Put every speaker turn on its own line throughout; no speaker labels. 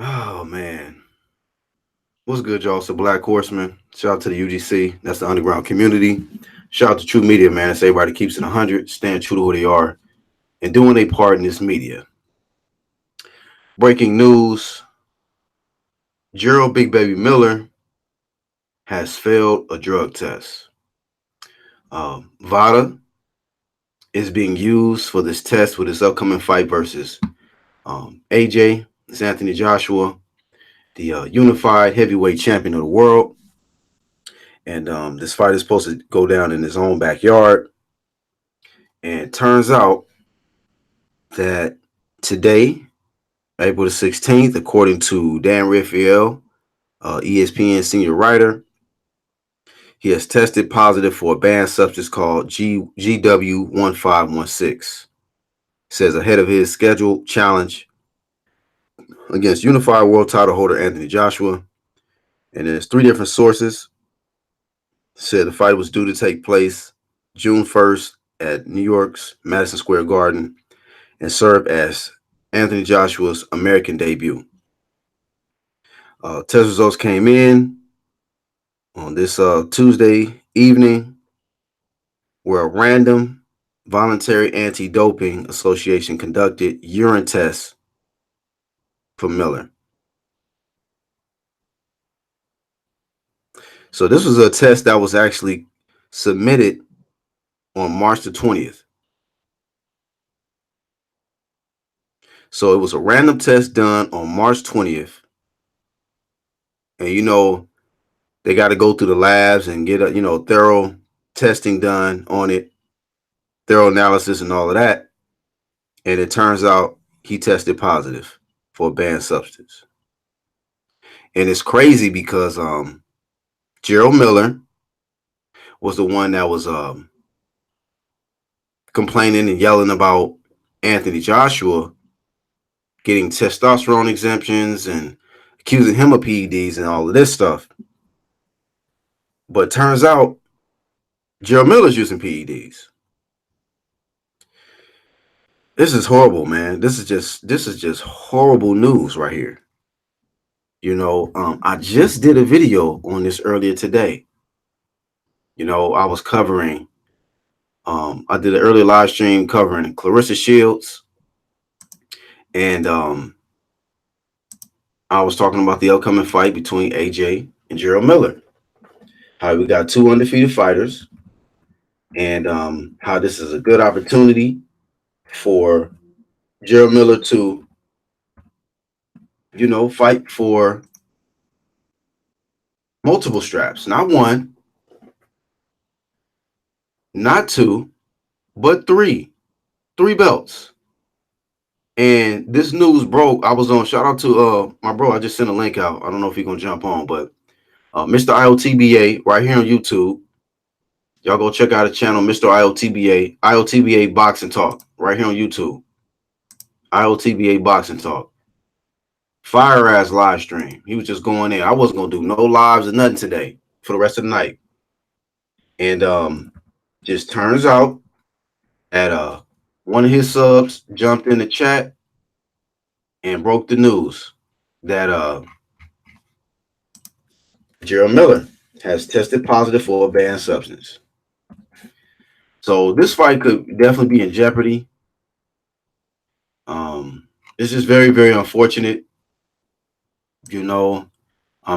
Oh man, what's good, y'all? It's the Black Horseman. Shout out to the UGC. That's the underground community. Shout out to True Media, man. It's everybody that keeps it 100, staying true to who they are, and doing their part in this media. Breaking news: Jarrell Big Baby Miller has failed a drug test. Vada is being used for this test with his upcoming fight versus AJ. It's Anthony Joshua, the unified heavyweight champion of the world. And this fight is supposed to go down in his own backyard. And it turns out that today, April the 16th, according to Dan Raphael, ESPN senior writer, he has tested positive for a banned substance called GW1516. Says ahead of his scheduled challenge against unified world title holder Anthony Joshua. And there's three different sources. Said the fight was due to take place June 1st at New York's Madison Square Garden and serve as Anthony Joshua's American debut. Test results came in on this Tuesday evening, where a random voluntary anti-doping association conducted urine tests for Miller. So this was a test that was actually submitted on March the 20th. So it was a random test done on March 20th. And they got to go through the labs and get a thorough testing done on it, thorough analysis and all of that. And it turns out he tested positive for a banned substance. And it's crazy because Jarrell Miller was the one that was complaining and yelling about Anthony Joshua getting testosterone exemptions and accusing him of PEDs and all of this stuff. But turns out Jarrell Miller's using PEDs. This is horrible, man. This is just horrible news right here. I just did a video on this earlier today. I was covering. I did an early live stream covering Clarissa Shields, and I was talking about the upcoming fight between AJ and Jarrell Miller. How we got two undefeated fighters, and how this is a good opportunity for Jarrell Miller to, fight for multiple straps, not one, not two, but three belts. And this news broke. I was on. Shout out to my bro. I just sent a link out. I don't know if he's gonna jump on, but Mr. IOTBA right here on YouTube. Y'all go check out his channel, Mr. IOTBA Boxing Talk, right here on YouTube. IOTBA Boxing Talk. Fire ass live stream. He was just going in. I wasn't gonna do no lives or nothing today for the rest of the night. And just turns out that one of his subs jumped in the chat and broke the news that Jarrell Miller has tested positive for a banned substance. So this fight could definitely be in jeopardy. It's just very, very unfortunate. I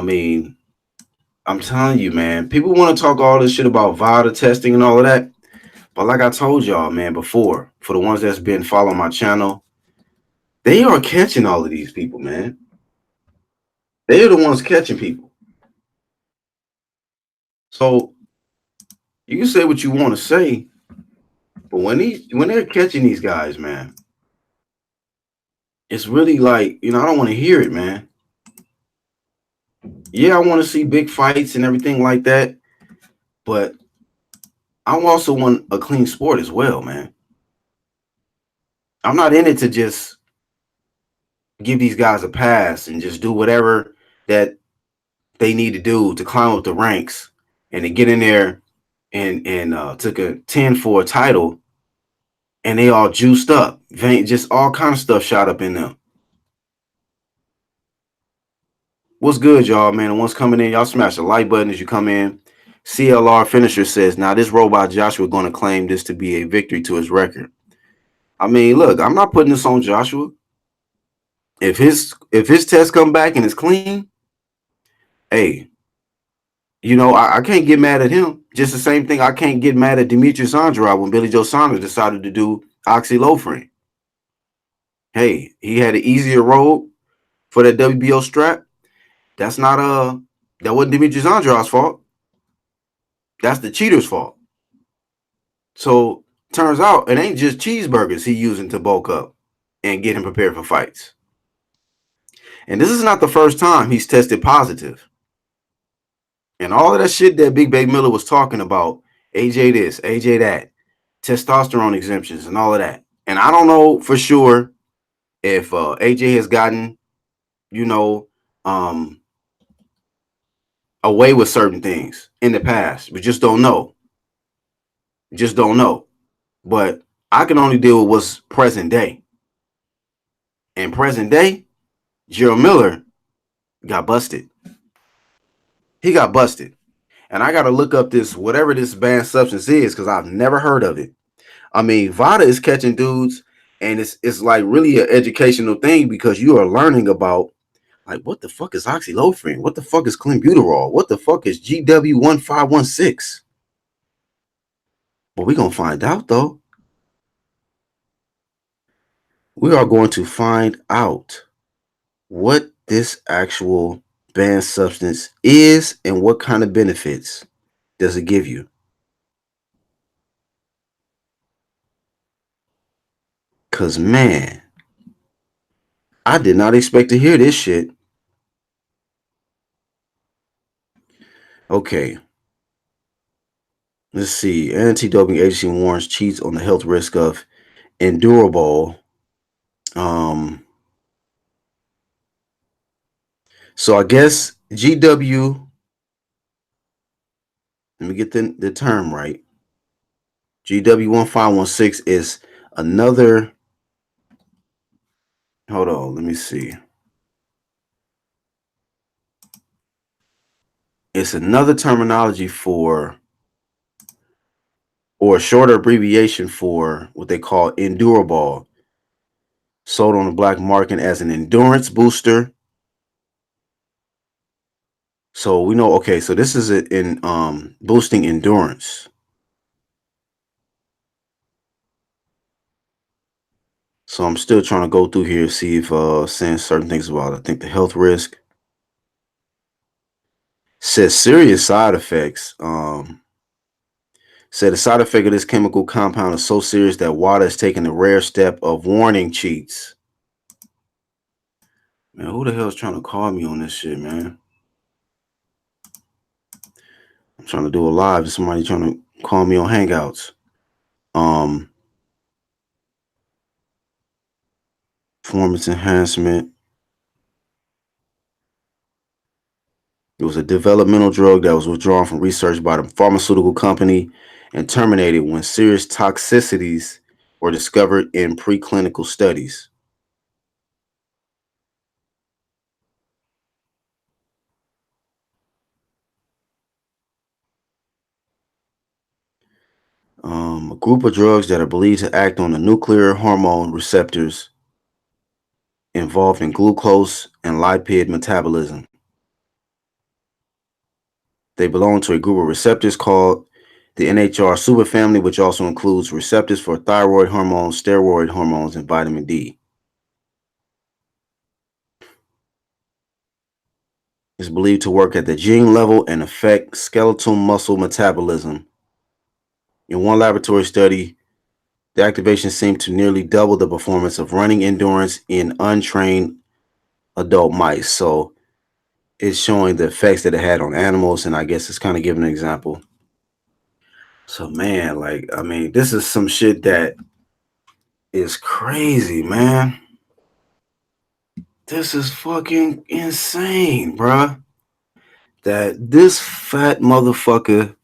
mean, I'm telling you, man, people want to talk all this shit about VADA testing and all of that. But like I told y'all, man, before, for the ones that's been following my channel, they are catching all of these people, man. They are the ones catching people. So you can say what you want to say, but when they're catching these guys, man, it's really like, I don't want to hear it, man. Yeah, I want to see big fights and everything like that, but I also want a clean sport as well, man. I'm not in it to just give these guys a pass and just do whatever that they need to do to climb up the ranks and to get in there and took a 10 for a title, and they all juiced up, just all kind of stuff shot up in them. What's good, y'all, man? And once coming in, y'all smash the like button as you come in. CLR Finisher says, now this robot Joshua going to claim this to be a victory to his record. I mean, look, I'm not putting this on Joshua. If his test come back and it's clean, hey, I can't get mad at him. Just the same thing I can't get mad at Demetrius Andrade when Billy Joe Saunders decided to do oxylofrin. Hey, he had an easier road for that WBO strap. That's not that wasn't Demetrius Andrade's fault. That's the cheater's fault. So turns out it ain't just cheeseburgers he using to bulk up and get him prepared for fights. And this is not the first time he's tested positive. And all of that shit that Big Baby Miller was talking about, AJ this, AJ that, testosterone exemptions and all of that. And I don't know for sure if AJ has gotten, you know, um, away with certain things in the past. We just don't know. Just don't know. But I can only deal with what's present day. And present day, Jarrell Miller got busted. He got busted. And I got to look up this, whatever this banned substance is, because I've never heard of it. I mean, VADA is catching dudes, and it's like really an educational thing because you are learning about, like, what the fuck is oxylofrin? What the fuck is clenbuterol? What the fuck is GW1516? But we're going to find out, though. We are going to find out what this actual banned substance is and what kind of benefits does it give you. Because, man, I did not expect to hear this shit. Okay. Let's see. Anti-doping agency warns cheats on the health risk of endurable. So I guess GW. Let me get the term right. GW1516 is another. Hold on. Let me see. It's another terminology for, or a shorter abbreviation for, what they call endurable, sold on the black market as an endurance booster. So we know, okay, so this is in boosting endurance. So I'm still trying to go through here, see if saying certain things about it. I think the health risk says serious side effects. Said the side effect of this chemical compound is so serious that WADA has taken the rare step of warning cheats. Man, who the hell is trying to call me on this shit, man? I'm trying to do a live. There's somebody trying to call me on Hangouts. Performance enhancement. It was a developmental drug that was withdrawn from research by the pharmaceutical company and terminated when serious toxicities were discovered in preclinical studies. A group of drugs that are believed to act on the nuclear hormone receptors involved in glucose and lipid metabolism. They belong to a group of receptors called the NHR superfamily, which also includes receptors for thyroid hormones, steroid hormones, and vitamin D. It's believed to work at the gene level and affect skeletal muscle metabolism. In one laboratory study, the activation seemed to nearly double the performance of running endurance in untrained adult mice. So it's showing the effects that it had on animals, and I guess it's kind of giving an example. So, man, like, I mean, this is some shit that is crazy, man. This is fucking insane, bruh. That this fat motherfucker,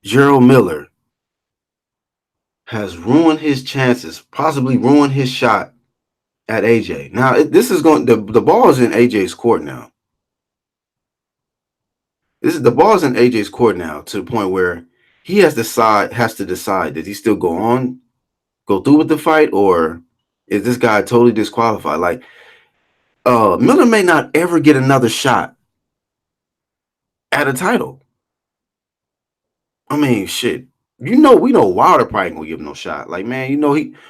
Jarrell Miller, has ruined his chances, possibly ruined his shot at AJ. Now this is going the ball is in AJ's court now. This is the ball is in AJ's court now to the point where he has to decide does he still go through with the fight, or is this guy totally disqualified? Like Miller may not ever get another shot at a title. I mean, shit. We know Wilder probably ain't gonna give him no shot. Like, man,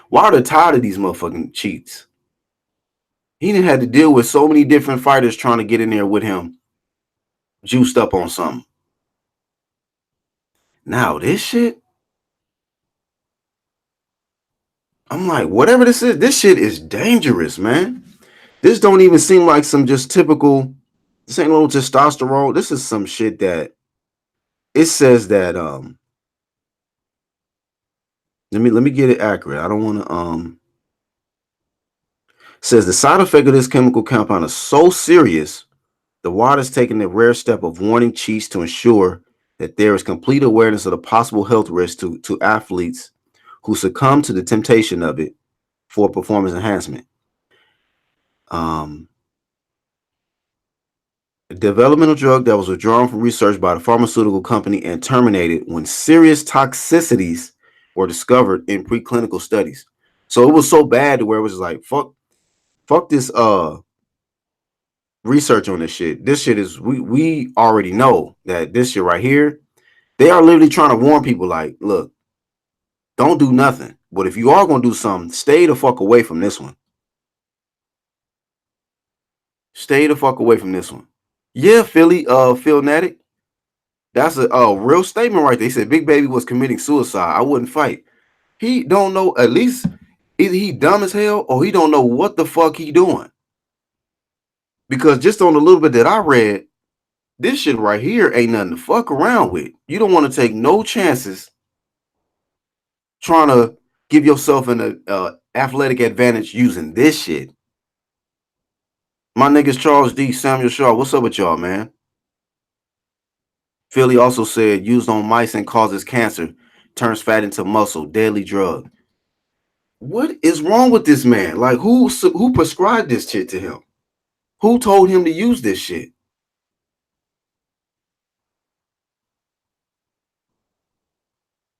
Wilder tired of these motherfucking cheats. He didn't have to deal with so many different fighters trying to get in there with him, juiced up on something. Now this shit, I'm like, whatever this is, this shit is dangerous, man. This don't even seem like some just typical. This ain't no testosterone. This is some shit that it says that let me get it accurate. I don't want to says the side effect of this chemical compound is so serious, the WADA is taking the rare step of warning chiefs to ensure that there is complete awareness of the possible health risks to athletes who succumb to the temptation of it for performance enhancement. A developmental drug that was withdrawn from research by the pharmaceutical company and terminated when serious toxicities were discovered in preclinical studies. So it was so bad to where it was like, fuck this research on this shit. This shit is we already know that this shit right here, they are literally trying to warn people like, look, don't do nothing. But if you are gonna do something, stay the fuck away from this one. Stay the fuck away from this one. Yeah, Phil Natic. That's a real statement right there. He said Big Baby was committing suicide. I wouldn't fight. He don't know, at least either he dumb as hell or he don't know what the fuck he doing. Because just on the little bit that I read, this shit right here ain't nothing to fuck around with. You don't want to take no chances trying to give yourself an athletic advantage using this shit. My niggas Charles D, Samuel Shaw, what's up with y'all, man? Philly also said used on mice and causes cancer, turns fat into muscle, deadly drug. What is wrong with this man? Like, who prescribed this shit to him? Who told him to use this shit?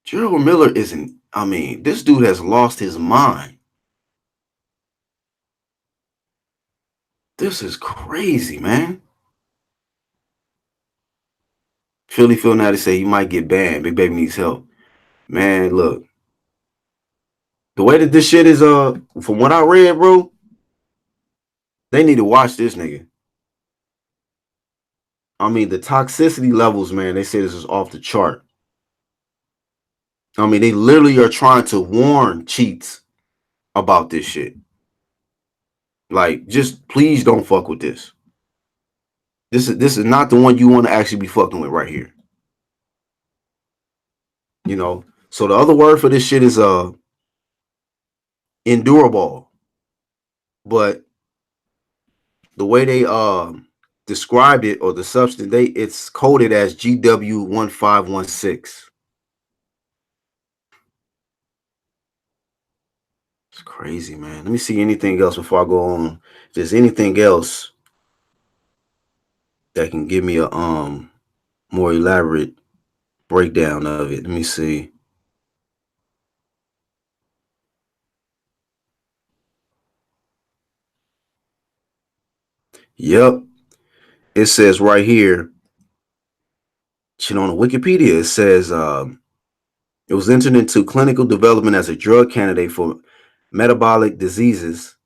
Jarrell Miller isn't. I mean, this dude has lost his mind. This is crazy, man. Phil now to say he might get banned. Big Baby needs help. Man, look. The way that this shit is, from what I read, bro, they need to watch this nigga. I mean, the toxicity levels, man, they say this is off the chart. I mean, they literally are trying to warn cheats about this shit. Like, just please don't fuck with this. This is not the one you want to actually be fucking with right here. You know. So the other word for this shit is endurable. But the way they described it, or the substance, it's coded as GW1516. It's crazy, man. Let me see anything else before I go on. If there's anything else that can give me a more elaborate breakdown of it. Let me see. Yep. It says right here, shit on the Wikipedia, it says it was entered into clinical development as a drug candidate for metabolic diseases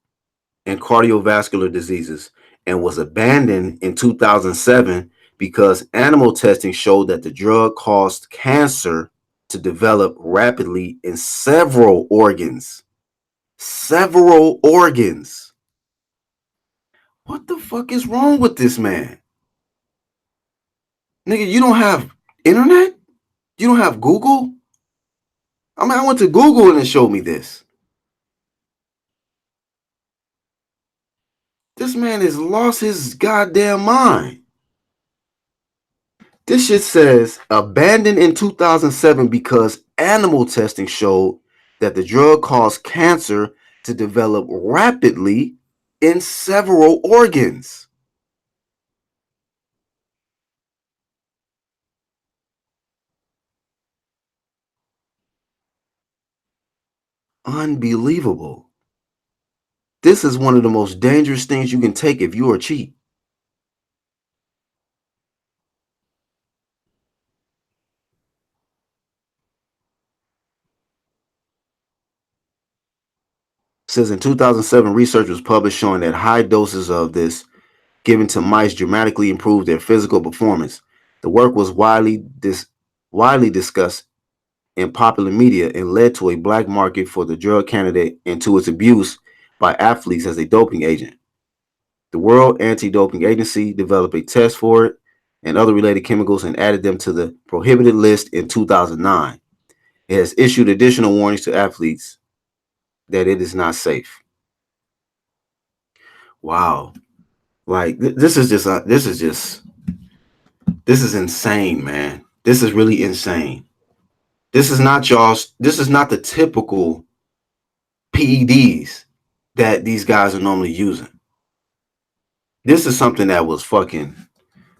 and cardiovascular diseases and was abandoned in 2007 because animal testing showed that the drug caused cancer to develop rapidly in several organs. Several organs. What the fuck is wrong with this man? Nigga, you don't have internet? You don't have Google? I mean, I went to Google and it showed me this. This man has lost his goddamn mind. This shit says abandoned in 2007 because animal testing showed that the drug caused cancer to develop rapidly in several organs. Unbelievable. This is one of the most dangerous things you can take if you're a cheat. Says in 2007, research was published showing that high doses of this given to mice dramatically improved their physical performance. The work was widely discussed in popular media and led to a black market for the drug candidate and to its abuse by athletes as a doping agent. The World Anti-Doping Agency developed a test for it and other related chemicals and added them to the prohibited list in 2009. It has issued additional warnings to athletes that it is not safe. Wow. Like this is insane, man. This is really insane. This is not the typical PEDs that these guys are normally using. This is something that was fucking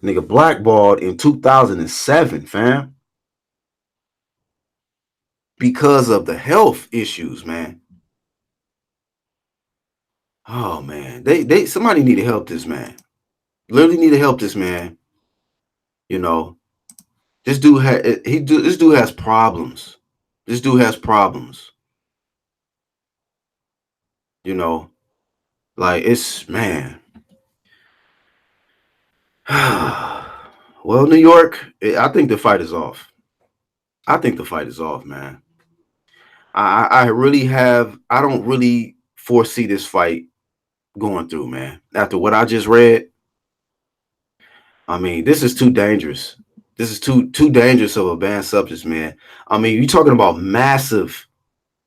nigga blackballed in 2007, fam, because of the health issues, man. Oh man, they somebody need to help this man. Literally need to help this man. You know, this dude has problems. This dude has problems. You know, like it's man. Well, New York, I think the fight is off. I think the fight is off, man. I really have. I don't really foresee this fight going through, man. After what I just read, I mean, this is too dangerous. This is too dangerous of a banned substance, man. I mean, you're talking about massive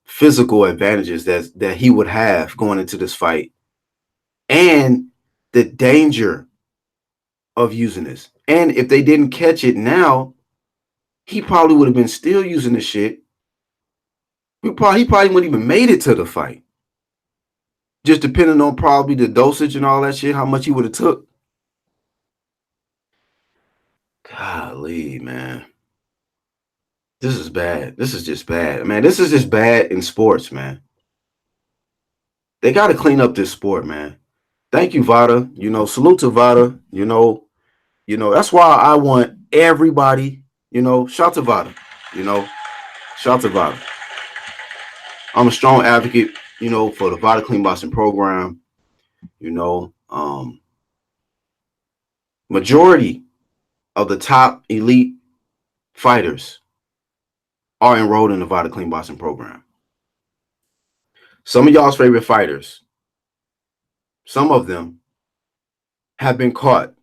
physical advantages that he would have going into this fight, and the danger of using this. And if they didn't catch it now, he probably would have been still using the shit. He probably wouldn't even made it to the fight. Just depending on probably the dosage and all that shit, how much he would have took. Golly, man. This is bad. This is just bad. Man, this is just bad in sports, man. They got to clean up this sport, man. Thank you, Vada. You know, salute to Vada. That's why I want everybody, shout to Vada. You know, shout to Vada. I'm a strong advocate, for the Vada Clean Boxing program. Majority of the top elite fighters are enrolled in the Vada Clean Boxing program. Some of y'all's favorite fighters, some of them have been caught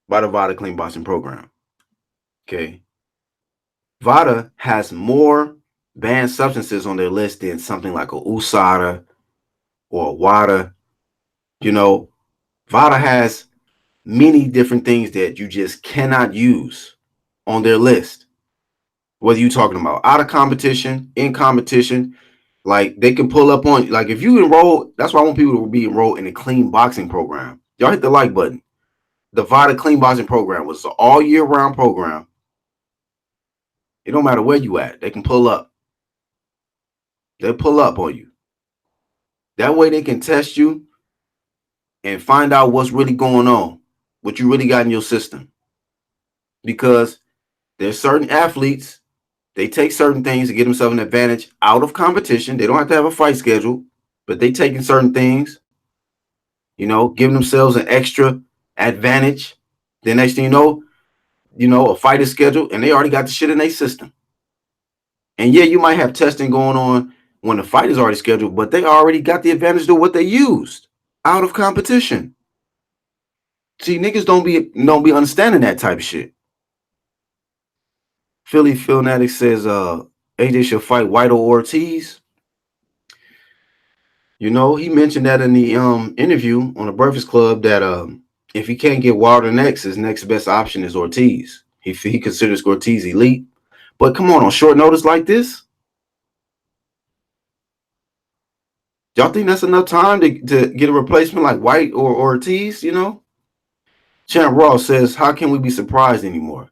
by the Vada Clean Boxing program. Okay. Vada has more banned substances on their list than something like a USADA or a WADA. Vada has many different things that you just cannot use on their list. Whether you're talking about out of competition, in competition, like they can pull up on, like if you enroll, that's why I want people to be enrolled in a clean boxing program. Y'all hit the like button. The Vada Clean Boxing program was an all year round program. It don't matter where you at. They can pull up. They'll pull up on you. That way they can test you and find out what's really going on, what you really got in your system. Because there's certain athletes, they take certain things to get themselves an advantage out of competition. They don't have to have a fight schedule, but they taking certain things, giving themselves an extra advantage. The next thing a fight is scheduled and they already got the shit in their system. And yeah, you might have testing going on when the fight is already scheduled, but they already got the advantage to what they used out of competition. See, niggas don't be understanding that type of shit. Philly Philnatic says AJ should fight White or Ortiz. He mentioned that in the interview on the Breakfast Club that if he can't get Wilder next, his next best option is Ortiz. He considers Ortiz elite. But come on short notice like this. Y'all think that's enough time to get a replacement like White or Ortiz? Champ Ross says, "How can we be surprised anymore?"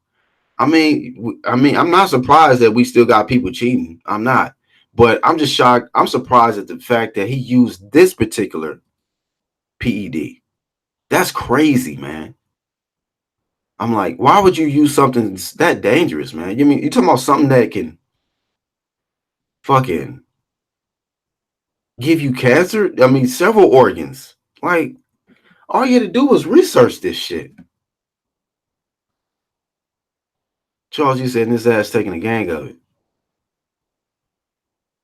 I'm not surprised that we still got people cheating. I'm not, but I'm just shocked. I'm surprised at the fact that he used this particular PED. That's crazy, man. I'm like, why would you use something that dangerous, man? You talking about something that can fucking give you cancer? I mean, several organs. Like, all you had to do was research this shit. Charles, you said his ass taking a gang of it.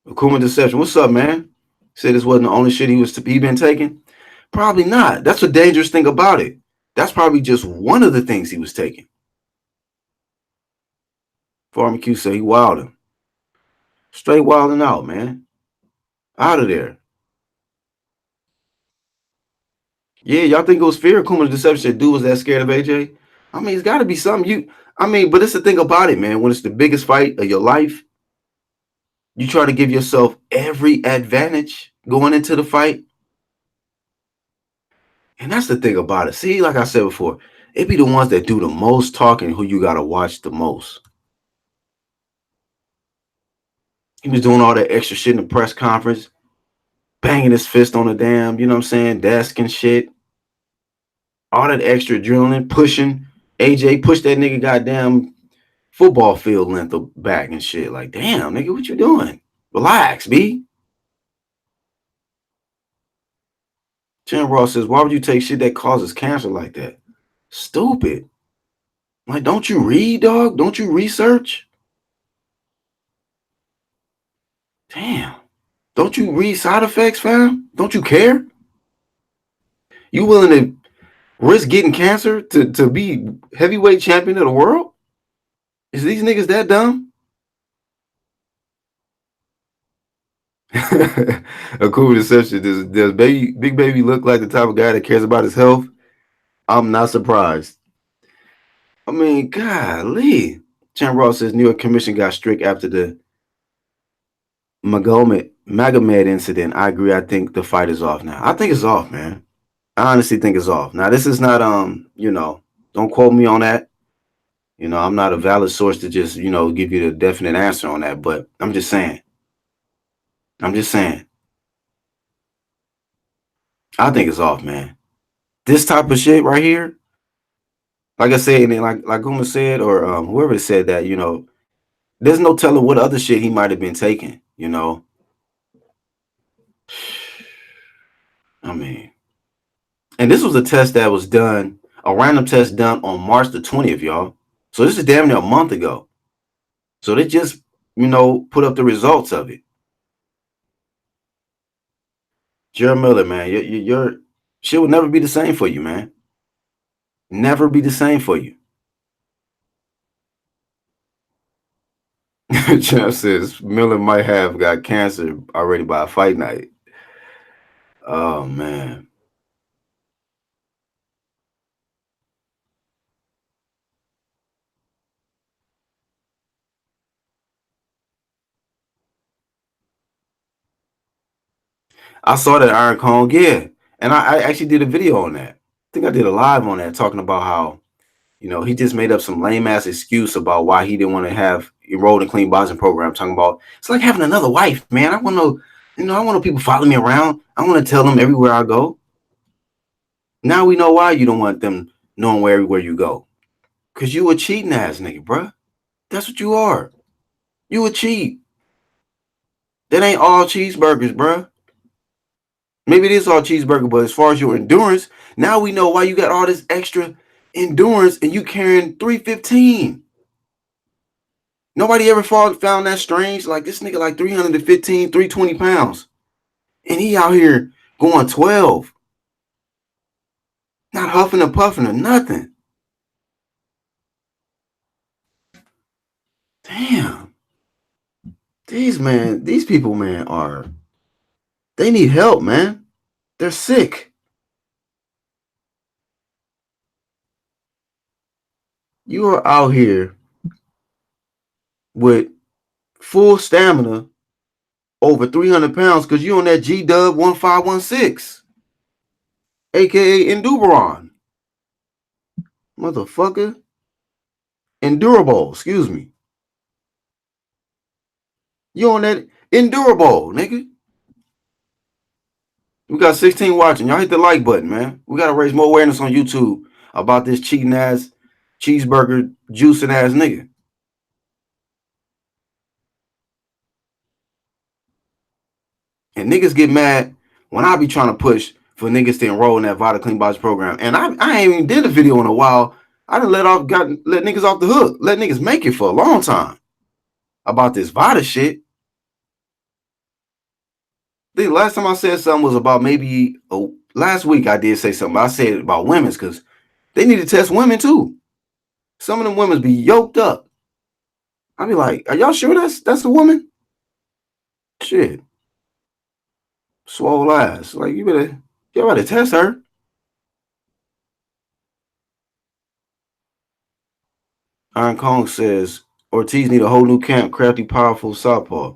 Akuma Deception. What's up, man? Said this wasn't the only shit he been taking. Probably not. That's a dangerous thing about it. That's probably just one of the things he was taking. Farmer Q said he wilding. Straight wilding out, man. Out of there. Yeah, y'all think it was fear? Kuma the Deception dude was that scared of AJ? I mean, it's got to be something but it's the thing about it, man. When it's the biggest fight of your life, you try to give yourself every advantage going into the fight. And that's the thing about it. See, like I said before, it be the ones that do the most talking who you got to watch the most. He was doing all that extra shit in the press conference, banging his fist on the damn, you know what I'm saying, desk and shit. All that extra adrenaline, pushing. AJ pushed that nigga goddamn football field length back and shit. Like, damn, nigga, what you doing? Relax, B. Chan Ross says, why would you take shit that causes cancer like that? Stupid. Like, don't you read, dog? Don't you research? Damn. Don't you read side effects, fam? Don't you care? You willing to risk getting cancer to be heavyweight champion of the world? Is these niggas that dumb? A cool deception. Does Big Baby look like the type of guy that cares about his health? I'm not surprised. I mean, golly. Chan Ross says New York Commission got strict after the Magomed incident. I agree. I think the fight is off now. I think it's off, man. I honestly think it's off. Now, this is not don't quote me on that. I'm not a valid source to just, give you the definite answer on that, but I'm just saying. I'm just saying. I think it's off, man. This type of shit right here, like I said, and like Uma said, or whoever said that, there's no telling what other shit he might have been taking. I mean, and this was a test that was done, a random test done on March the 20th, y'all. So this is damn near a month ago. So they just, put up the results of it. Jarrell Miller, man, your shit will never be the same for you, man. Never be the same for you. Jeff says Miller might have got cancer already by a fight night. Oh man. I saw that Iron Kong, yeah. And I actually did a video on that. I think I did a live on that talking about how, he just made up some lame ass excuse about why he didn't want to have enrolled in clean boxing program, talking about it's like having another wife, man. I want to, I want people following me around. I want to tell them everywhere I go. Now we know why you don't want them knowing where everywhere you go. Cause you a cheating ass nigga, bruh. That's what you are. You a cheat. That ain't all cheeseburgers, bruh. Maybe it is all cheeseburger, but as far as your endurance, now we know why you got all this extra endurance and you carrying 315. Nobody ever found that strange. Like this nigga like 315, 320 pounds. And he out here going 12. Not huffing and puffing or nothing. Damn. These people, man, they need help, man. They're sick. You are out here with full stamina over 300 pounds because you on that G Dub 1516, aka Enduberon. Motherfucker. Endurable, excuse me. You on that Endurable, nigga. We got 16 watching. Y'all hit the like button, man. We gotta raise more awareness on YouTube about this cheating ass, cheeseburger, juicing ass nigga. And niggas get mad when I be trying to push for niggas to enroll in that Vita Clean Bodies program. And I ain't even did a video in a while. I done let niggas off the hook. Let niggas make it for a long time about this Vita shit. The last time I said something was about maybe last week. I did say something. I said about women's because they need to test women too. Some of them women be yoked up. I be like, are y'all sure that's a woman? Shit, swole ass. Like you better test her. Iron Kong says Ortiz need a whole new camp. Crafty, powerful southpaw.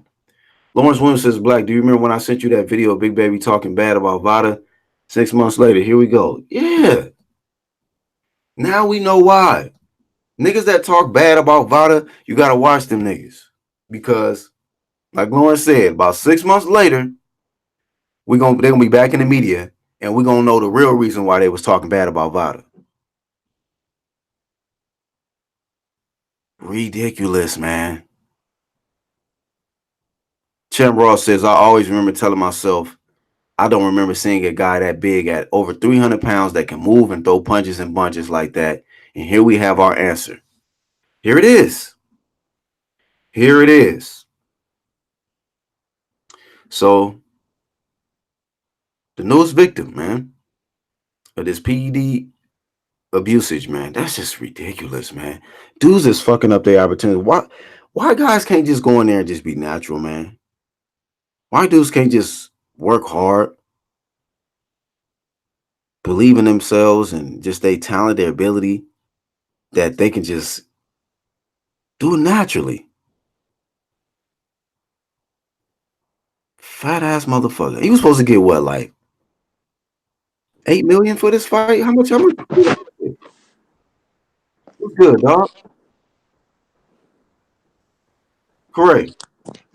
Lawrence Williams says, Black, do you remember when I sent you that video of Big Baby talking bad about Vada? 6 months later, here we go. Yeah. Now we know why. Niggas that talk bad about Vada, you gotta watch them niggas. Because, like Lawrence said, about 6 months later, they're gonna be back in the media and we're gonna know the real reason why they was talking bad about Vada. Ridiculous, man. Chem Ross says, I always remember telling myself, I don't remember seeing a guy that big at over 300 pounds that can move and throw punches and bunches like that. And here we have our answer. Here it is. Here it is. So, the newest victim, man, of this PED abusage, man, that's just ridiculous, man. Dudes is fucking up their opportunity. Why guys can't just go in there and just be natural, man? Why dudes can't just work hard, believe in themselves, and just their talent, their ability, that they can just do it naturally? Fat ass motherfucker. He was supposed to get what, like 8 million for this fight? How much? What's good, dog? Correct.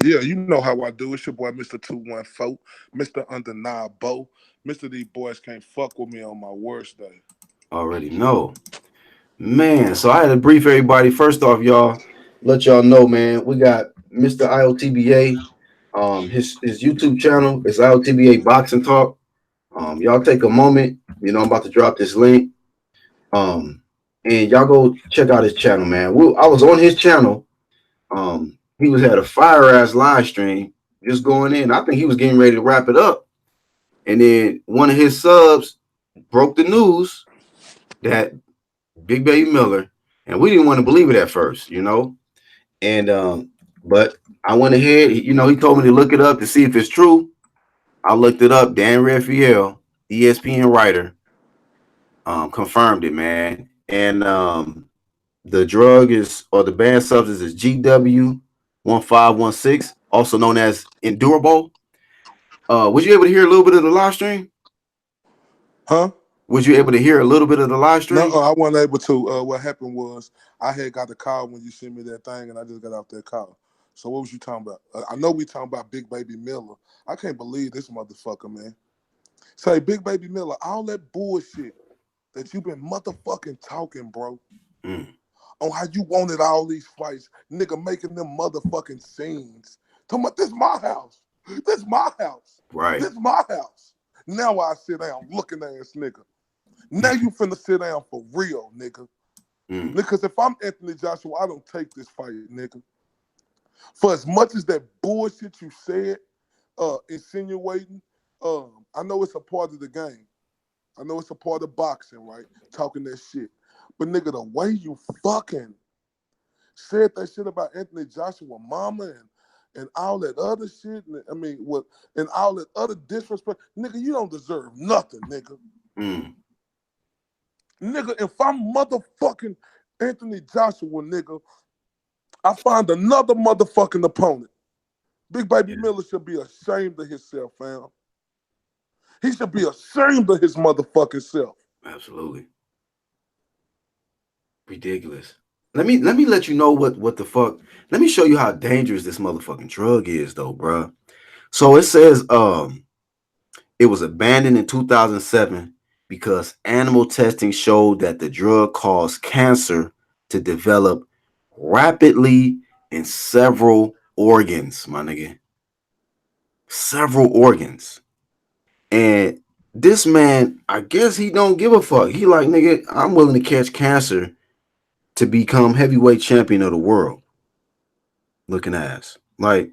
Yeah, you know how I do. It's your boy, Mr. 214, Mr. Undeniable. Mr. These boys can't fuck with me on my worst day.
Already know. Man, so I had to brief everybody. First off, y'all, let y'all know, man, we got Mr. IOTBA. His YouTube channel is IOTBA Boxing Talk. Y'all take a moment. I'm about to drop this link. And y'all go check out his channel, man. I was on his channel. He had a fire ass live stream just going in. I think he was getting ready to wrap it up. And then one of his subs broke the news that Big Baby Miller, and we didn't want to believe it at first, And but I went ahead, he told me to look it up to see if it's true. I looked it up. Dan Raphael, ESPN writer, confirmed it, man. And the drug or the banned substance is GW 1516, also known as Endurable. Was you able to hear a little bit of the live stream?
Huh?
Was you able to hear a little bit of the live
No,
stream?
I wasn't able to. What happened was I had got the call when you sent me that thing, and I just got off that call. So what was you talking about? I know we talking about Big Baby Miller. I can't believe this motherfucker, man. Say, Big Baby Miller, all that bullshit that you been motherfucking talking, bro,
Mm,
on how you wanted all these fights, nigga, making them motherfucking scenes. Talking about, this my house. This my house.
right.
This my house. Now I sit down looking ass nigga. Now you finna sit down for real, nigga.
Mm,
Because if I'm Anthony Joshua, I don't take this fight, nigga. For as much as that bullshit you said, insinuating, I know it's a part of the game. I know it's a part of boxing, right? Talking that shit. But nigga, the way you fucking said that shit about Anthony Joshua mama and all that other shit, and all that other disrespect, nigga, you don't deserve nothing, nigga.
mm.
Nigga, if I'm motherfucking Anthony Joshua, nigga, I find another motherfucking opponent Big Baby
Yeah,
Miller should be ashamed of himself, fam. He should be ashamed of his motherfucking self.
absolutely ridiculous. Let me let you know what the fuck. Let me show you how dangerous this motherfucking drug is, though, bruh. So it says it was abandoned in 2007 because animal testing showed that the drug caused cancer to develop rapidly in several organs, my nigga. Several organs. And this man, I guess he don't give a fuck. He like, nigga, I'm willing to catch cancer to become heavyweight champion of the world. Looking ass. Like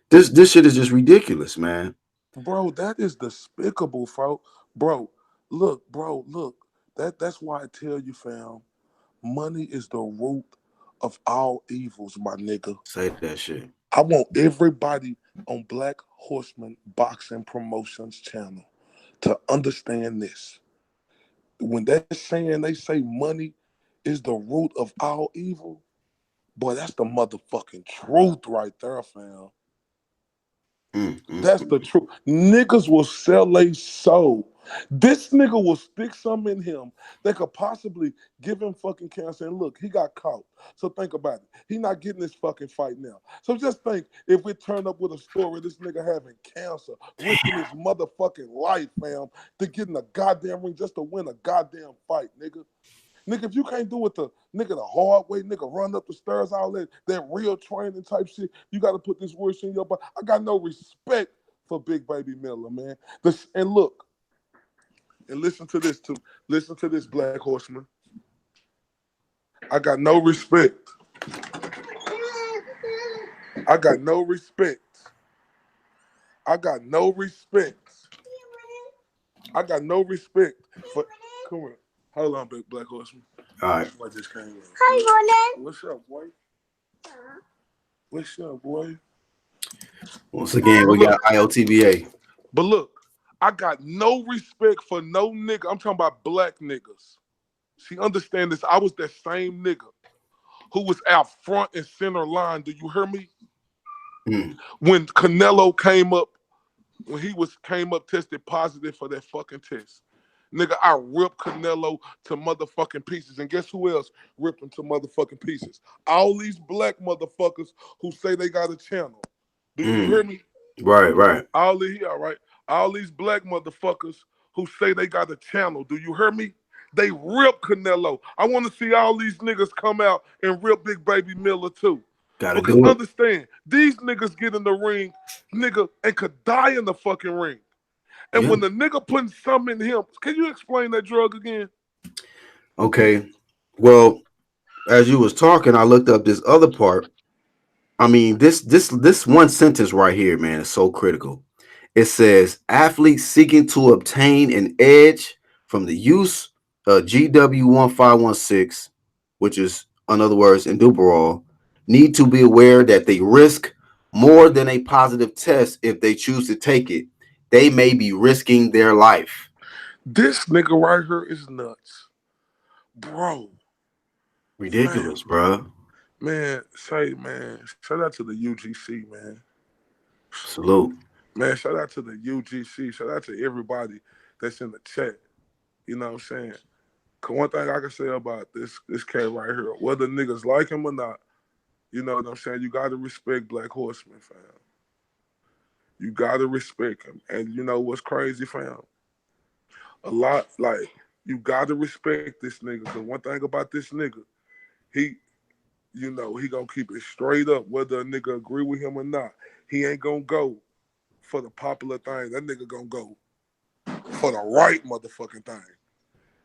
this shit is just ridiculous, man.
Bro, that is despicable, bro. Bro, look. That's why I tell you, fam, money is the root of all evils, my nigga.
Say that shit.
I want everybody on Black Horseman Boxing Promotions channel to understand this. When they're saying they say money is the root of all evil, boy, that's the motherfucking truth right there, fam. That's the
Mm.
truth. Niggas will sell a soul. This nigga will stick something in him that could possibly give him fucking cancer. And look, he got caught. So think about it. He not getting this fucking fight now. So just think if we turn up with a story, this nigga having cancer, risking his motherfucking life, fam, to get in a goddamn ring just to win a goddamn fight, nigga. Nigga, if you can't do it the hard way, nigga, run up the stairs, all that real training type shit, you gotta put this word in your body. I got no respect for Big Baby Miller, man. And look, and listen to this too. Listen to this, Black Horseman. I got no respect. I got no respect. I got no respect. I got no respect for. Come on. Hold on, Big Black Horseman.
All right.
I just came in. Hi, Ronan. What's up, boy? What's up, boy?
Once again,
But
we got
look,
IOTBA.
but look, I got no respect for no nigga. I'm talking about black niggas. See, understand this. I was that same nigga who was out front and center line. Do you hear me?
Mm.
When Canelo came up, when he was came up tested positive for that fucking test. Nigga, I ripped Canelo to motherfucking pieces. And guess who else ripped him to motherfucking pieces? All these black motherfuckers who say they got a channel. Do you hear
Mm.
me?
Right, right.
All right. All these black motherfuckers who say they got a channel. Do you hear me? They rip Canelo. I want to see all these niggas come out and rip Big Baby Miller too.
Gotta
Because
do it.
understand, these niggas get in the ring, nigga, and could die in the fucking ring. And
Yeah.
when the nigga putting something in him, can you explain that drug again?
Okay. Well, as you was talking, I looked up this other part. I mean, this one sentence right here, man, is so critical. It says athletes seeking to obtain an edge from the use of GW1516, which is in other words Induberol, need to be aware that they risk more than a positive test if they choose to take it. They may be risking their life.
This nigga right here is nuts. Bro, fam,
Ridiculous, bruh.
man, shout out to the UGC, man.
Salute.
Man, shout out to the UGC. Shout out to everybody that's in the chat. You know what I'm saying? 'Cause one thing I can say about this cat right here, whether niggas like him or not, you know what I'm saying? You gotta respect Black Horseman, fam. You gotta respect him. And you know what's crazy, fam? A lot like you gotta respect this nigga. Cause one thing about this nigga, he he gonna keep it straight up, whether a nigga agree with him or not. He ain't gonna go for the popular thing. That nigga gonna go for the right motherfucking thing.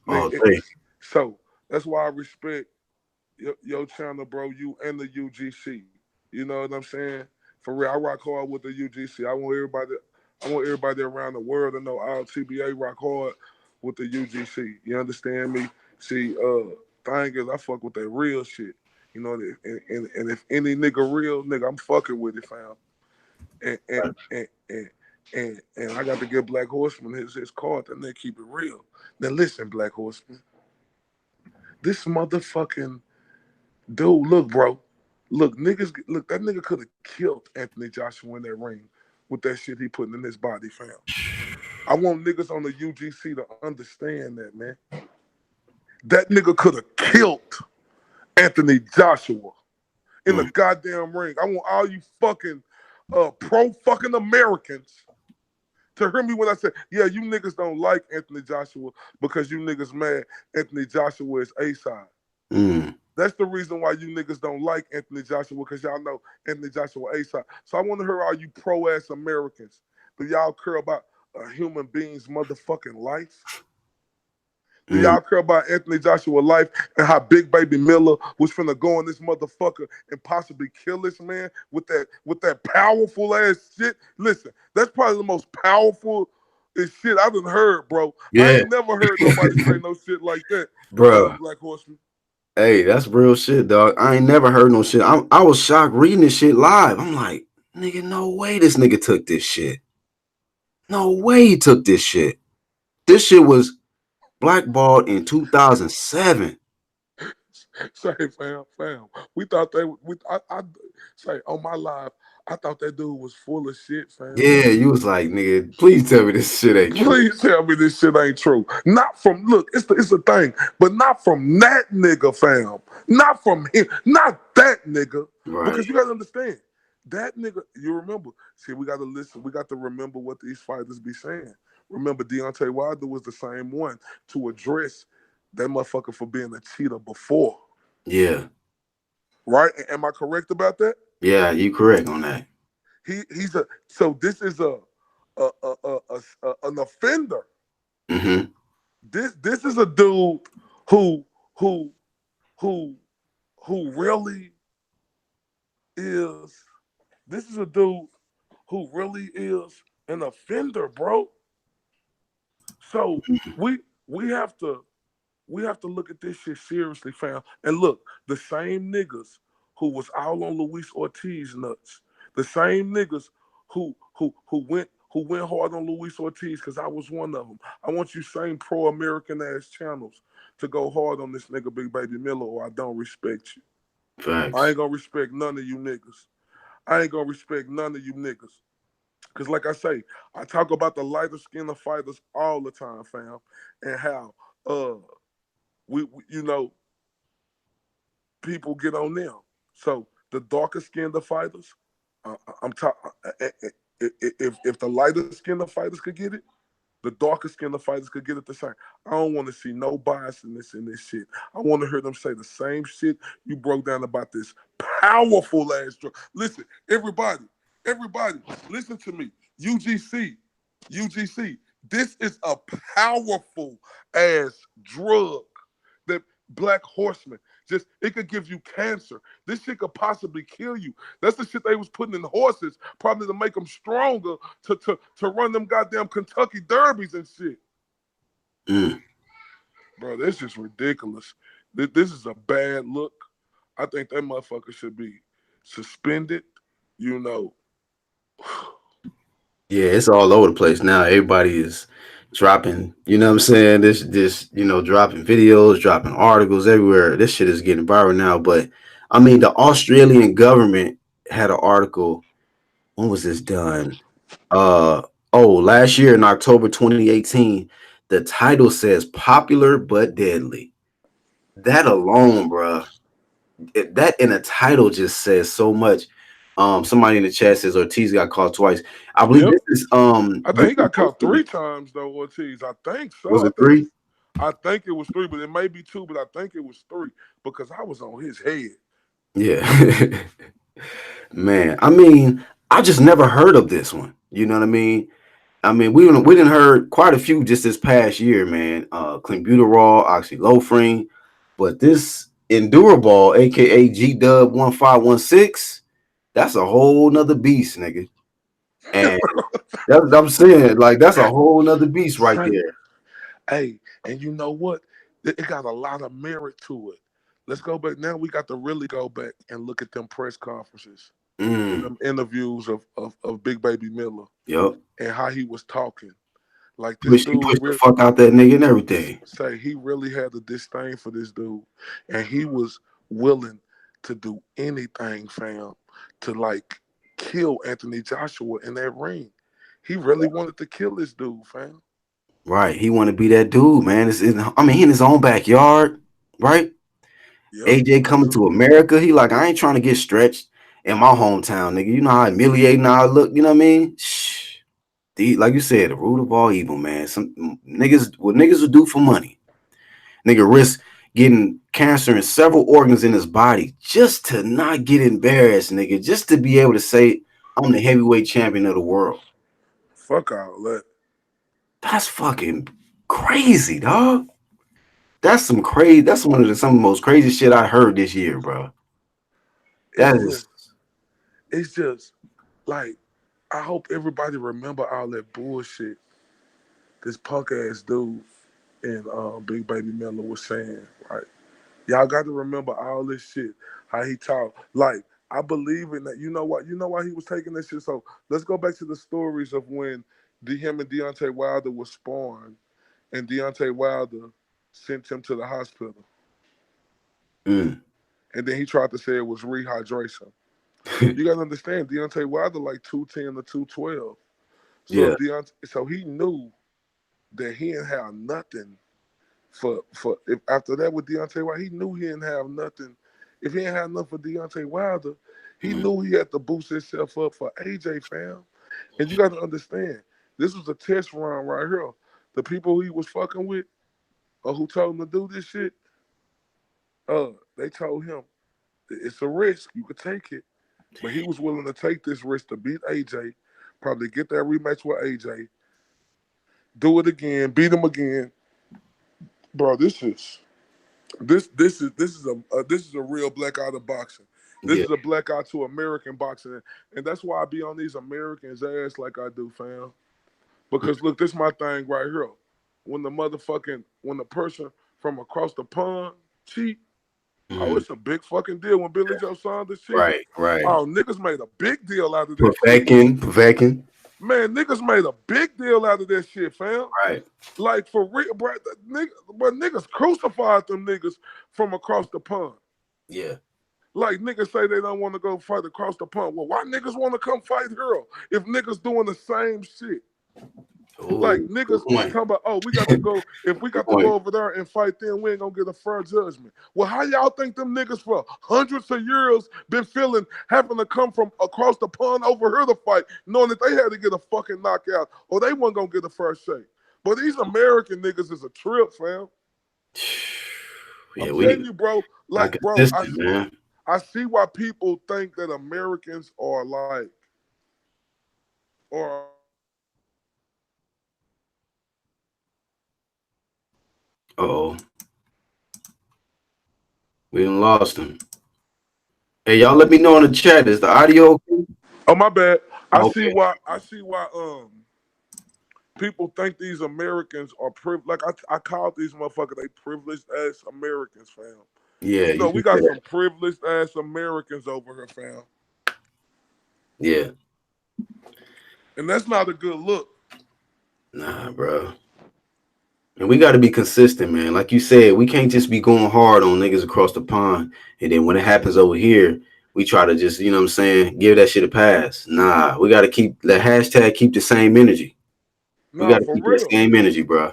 All
Nigga,
day.
so that's why I respect your channel, bro, you and the UGC. You know what I'm saying? For real, I rock hard with the UGC. I want everybody around the world to know our TBA rock hard with the UGC. You understand me? See, thing is, I fuck with that real shit. You know, and if any nigga real, nigga, I'm fucking with it, fam. And and and and, and I got to give Black Horseman his card, and they keep it real. Now listen, Black Horseman, this motherfucking dude, look, bro. Look, niggas, look, that nigga could have killed Anthony Joshua in that ring with that shit he putting in his body, fam. I want niggas on the UGC to understand that, man. That nigga could have killed Anthony Joshua in the
Mm.
goddamn ring. I want all you fucking pro fucking Americans to hear me when I say, yeah, you niggas don't like Anthony Joshua because you niggas mad Anthony Joshua is A-side.
Mm.
That's the reason why you niggas don't like Anthony Joshua, because y'all know Anthony Joshua A-side. So I want to hear all you pro-ass Americans. Do y'all care about a human being's motherfucking life? Do
Mm.
y'all care about Anthony Joshua's life and how Big Baby Miller was finna go on this motherfucker and possibly kill this man with that powerful ass shit? Listen, that's probably the most powerful shit I done heard, bro. I
Yeah.
ain't never heard nobody say no shit like that,
Bruh.
Black Horseman.
Hey, that's real shit, dog. I ain't never heard no shit. I was shocked reading this shit live. I'm like, nigga, no way this nigga took this shit. No way he took this shit. This shit was blackballed in 2007.
Say, fam. We thought they. I say on my live. I thought that dude was full of shit, fam.
Yeah, you was like, nigga, please tell me this shit ain't true.
Please tell me this shit ain't true. Not from look, it's the thing, but not from that nigga, fam. Not from him. Not that nigga.
Right.
Because you gotta understand, that nigga. You remember? See, we gotta listen. We got to remember what these fighters be saying. Remember, Deontay Wilder was the same one to address that motherfucker for being a cheater before.
Yeah.
Right? Am I correct about that?
Yeah, you correct on that.
He's a so this is an offender.
Mm-hmm.
This is a dude who who who who really is. This is a dude who really is an offender, bro. So we we have to we have to look at this shit seriously, fam. And look, the same niggas who was all on Luis Ortiz nuts, the same niggas who went hard on Luis Ortiz, because I was one of them. I want you same pro American ass channels to go hard on this nigga Big Baby Miller, or I don't respect you. I
Facts.
ain't gonna respect none of you niggas. I ain't gonna respect none of you niggas. Cause like I say, I talk about the lighter skin of fighters all the time, fam, and how uh we you know people get on them. So the darker skinned the fighters, I'm talking. If the lighter skinned the fighters could get it, the darker skinned the fighters could get it the same. I don't want to see no bias in this shit. I want to hear them say the same shit you broke down about this powerful ass drug. Listen, everybody, listen to me. UGC. This is a powerful ass drug that Black Horseman. Just it could give you cancer. This shit could possibly kill you. That's the shit they was putting in horses, probably to make them stronger to run them goddamn Kentucky derbies and shit.
Mm.
Bro, this is ridiculous. This is a bad look. I think that motherfucker should be suspended. You know,
Yeah, it's all over the place now. Everybody is dropping, you know what I'm saying? Dropping videos, dropping articles everywhere. This shit is getting viral now. But I mean, the Australian government had an article. When was this done? Last year in October 2018, the title says popular but deadly. That alone, bruh, that in a title just says so much. Somebody in the chat says Ortiz got caught twice. I believe
yep.
this is
I think
this
he
is
got caught 3 times though, Ortiz. I think
was
so.
it three?
I think it was 3, but it may be 2, but I think it was 3 because I was on his head.
Yeah. Man, I mean, I just never heard of this one. You know what I mean? I mean, we didn't heard quite a few just this past year, man. Clenbuterol, oxylofrine, but this Enduraball, aka G Dub 1516, that's a whole nother beast, nigga. And that's what I'm saying, like that's a whole nother beast right
Say,
there.
hey, and you know what? It got a lot of merit to it. Let's go back. Now we got to really go back and look at them press conferences and
Mm,
them interviews of Big Baby Miller
yep.
and how he was talking. Like this
He
dude
pushed the fuck out that nigga and everything.
say he really had a disdain for this dude, and he was willing to do anything, fam, to like kill Anthony Joshua in that ring. He really wanted to kill this dude, fam.
Right. He want to be that dude, man. I mean, he in his own backyard, right?
Yep,
AJ
that's
coming
a
to America. He like, I ain't trying to get stretched in my hometown, nigga. You know how humiliating I look. You know what I mean? Shh. Like you said, the root of all evil, man. Some niggas, what niggas will do for money. Nigga risk getting cancer in several organs in his body just to not get embarrassed, nigga. Just to be able to say, I'm the heavyweight champion of the world.
fuck all that.
That's fucking crazy, dog. That's some crazy. That's some of the most crazy shit I heard this year, bro. That
It's
is,
just, it's just like I hope everybody remember all that bullshit this punk ass dude and Big Baby Miller was saying. Right, y'all got to remember all this shit. How he talked. Like I believe in that. You know what? You know why he was taking this shit. So let's go back to the stories of when him and Deontay Wilder was sparring, and Deontay Wilder sent him to the hospital,
mm,
and then he tried to say it was rehydration. You gotta understand, Deontay Wilder like 210 to 212. So
yeah,
if Deontay, so he knew that he didn't have nothing for if after that with Deontay Wilder, he knew he didn't have nothing. If he didn't have nothing for Deontay Wilder, he
mm,
knew he had to boost himself up for AJ, fam. And you got to understand, this was a test run right here. The people he was fucking with, or who told him to do this shit, they told him it's a risk. You could take it, but he was willing to take this risk to beat AJ, probably get that rematch with AJ, do it again, beat him again, bro. This is a real blackout of boxing. This
yeah,
is a blackout to American boxing, and that's why I be on these Americans' ass like I do, fam. Because look, this my thing right here. When the person from across the pond cheat, oh,
mm,
it's a big fucking deal when Billy Joe Saunders cheated.
right, right.
Oh, niggas made a big deal out of that shit.
Perfecting,
Man, niggas made a big deal out of that shit, fam.
right,
Like for real, bro. Niggas crucified them niggas from across the pond.
yeah.
Like niggas say they don't want to go fight across the pond. Well, why niggas want to come fight here if niggas doing the same shit? Like
Oh, good
niggas
point.
talking about, oh, we got to go. If we
Good
got to go
point.
over there and fight, then we ain't gonna get a fair judgment. Well, how y'all think them niggas for hundreds of years been feeling having to come from across the pond over here to fight, knowing that they had to get a fucking knockout or they weren't gonna get a first shake. But these American niggas is a trip, fam. I'm
Yeah,
telling
we
you, bro.
not
Like, bro,
consistent, man.
I see why people think that Americans are like, or
Oh, we done lost him. Hey, y'all, let me know in the chat. Is the audio okay?
oh my bad.
Okay.
I see why people think these Americans are privileged. Like I call these motherfuckers they privileged ass Americans, fam.
Yeah,
You know,
you
we
can say
got
that.
some privileged ass Americans over here, fam.
Yeah.
And that's not a good look.
Nah, bro. And we got to be consistent, man. Like you said, we can't just be going hard on niggas across the pond. And then when it happens over here, we try to just, you know what I'm saying, give that shit a pass. Nah, we got to keep the hashtag, keep the same energy. We
Nah,
got to
for
keep that
real.
same energy, bro.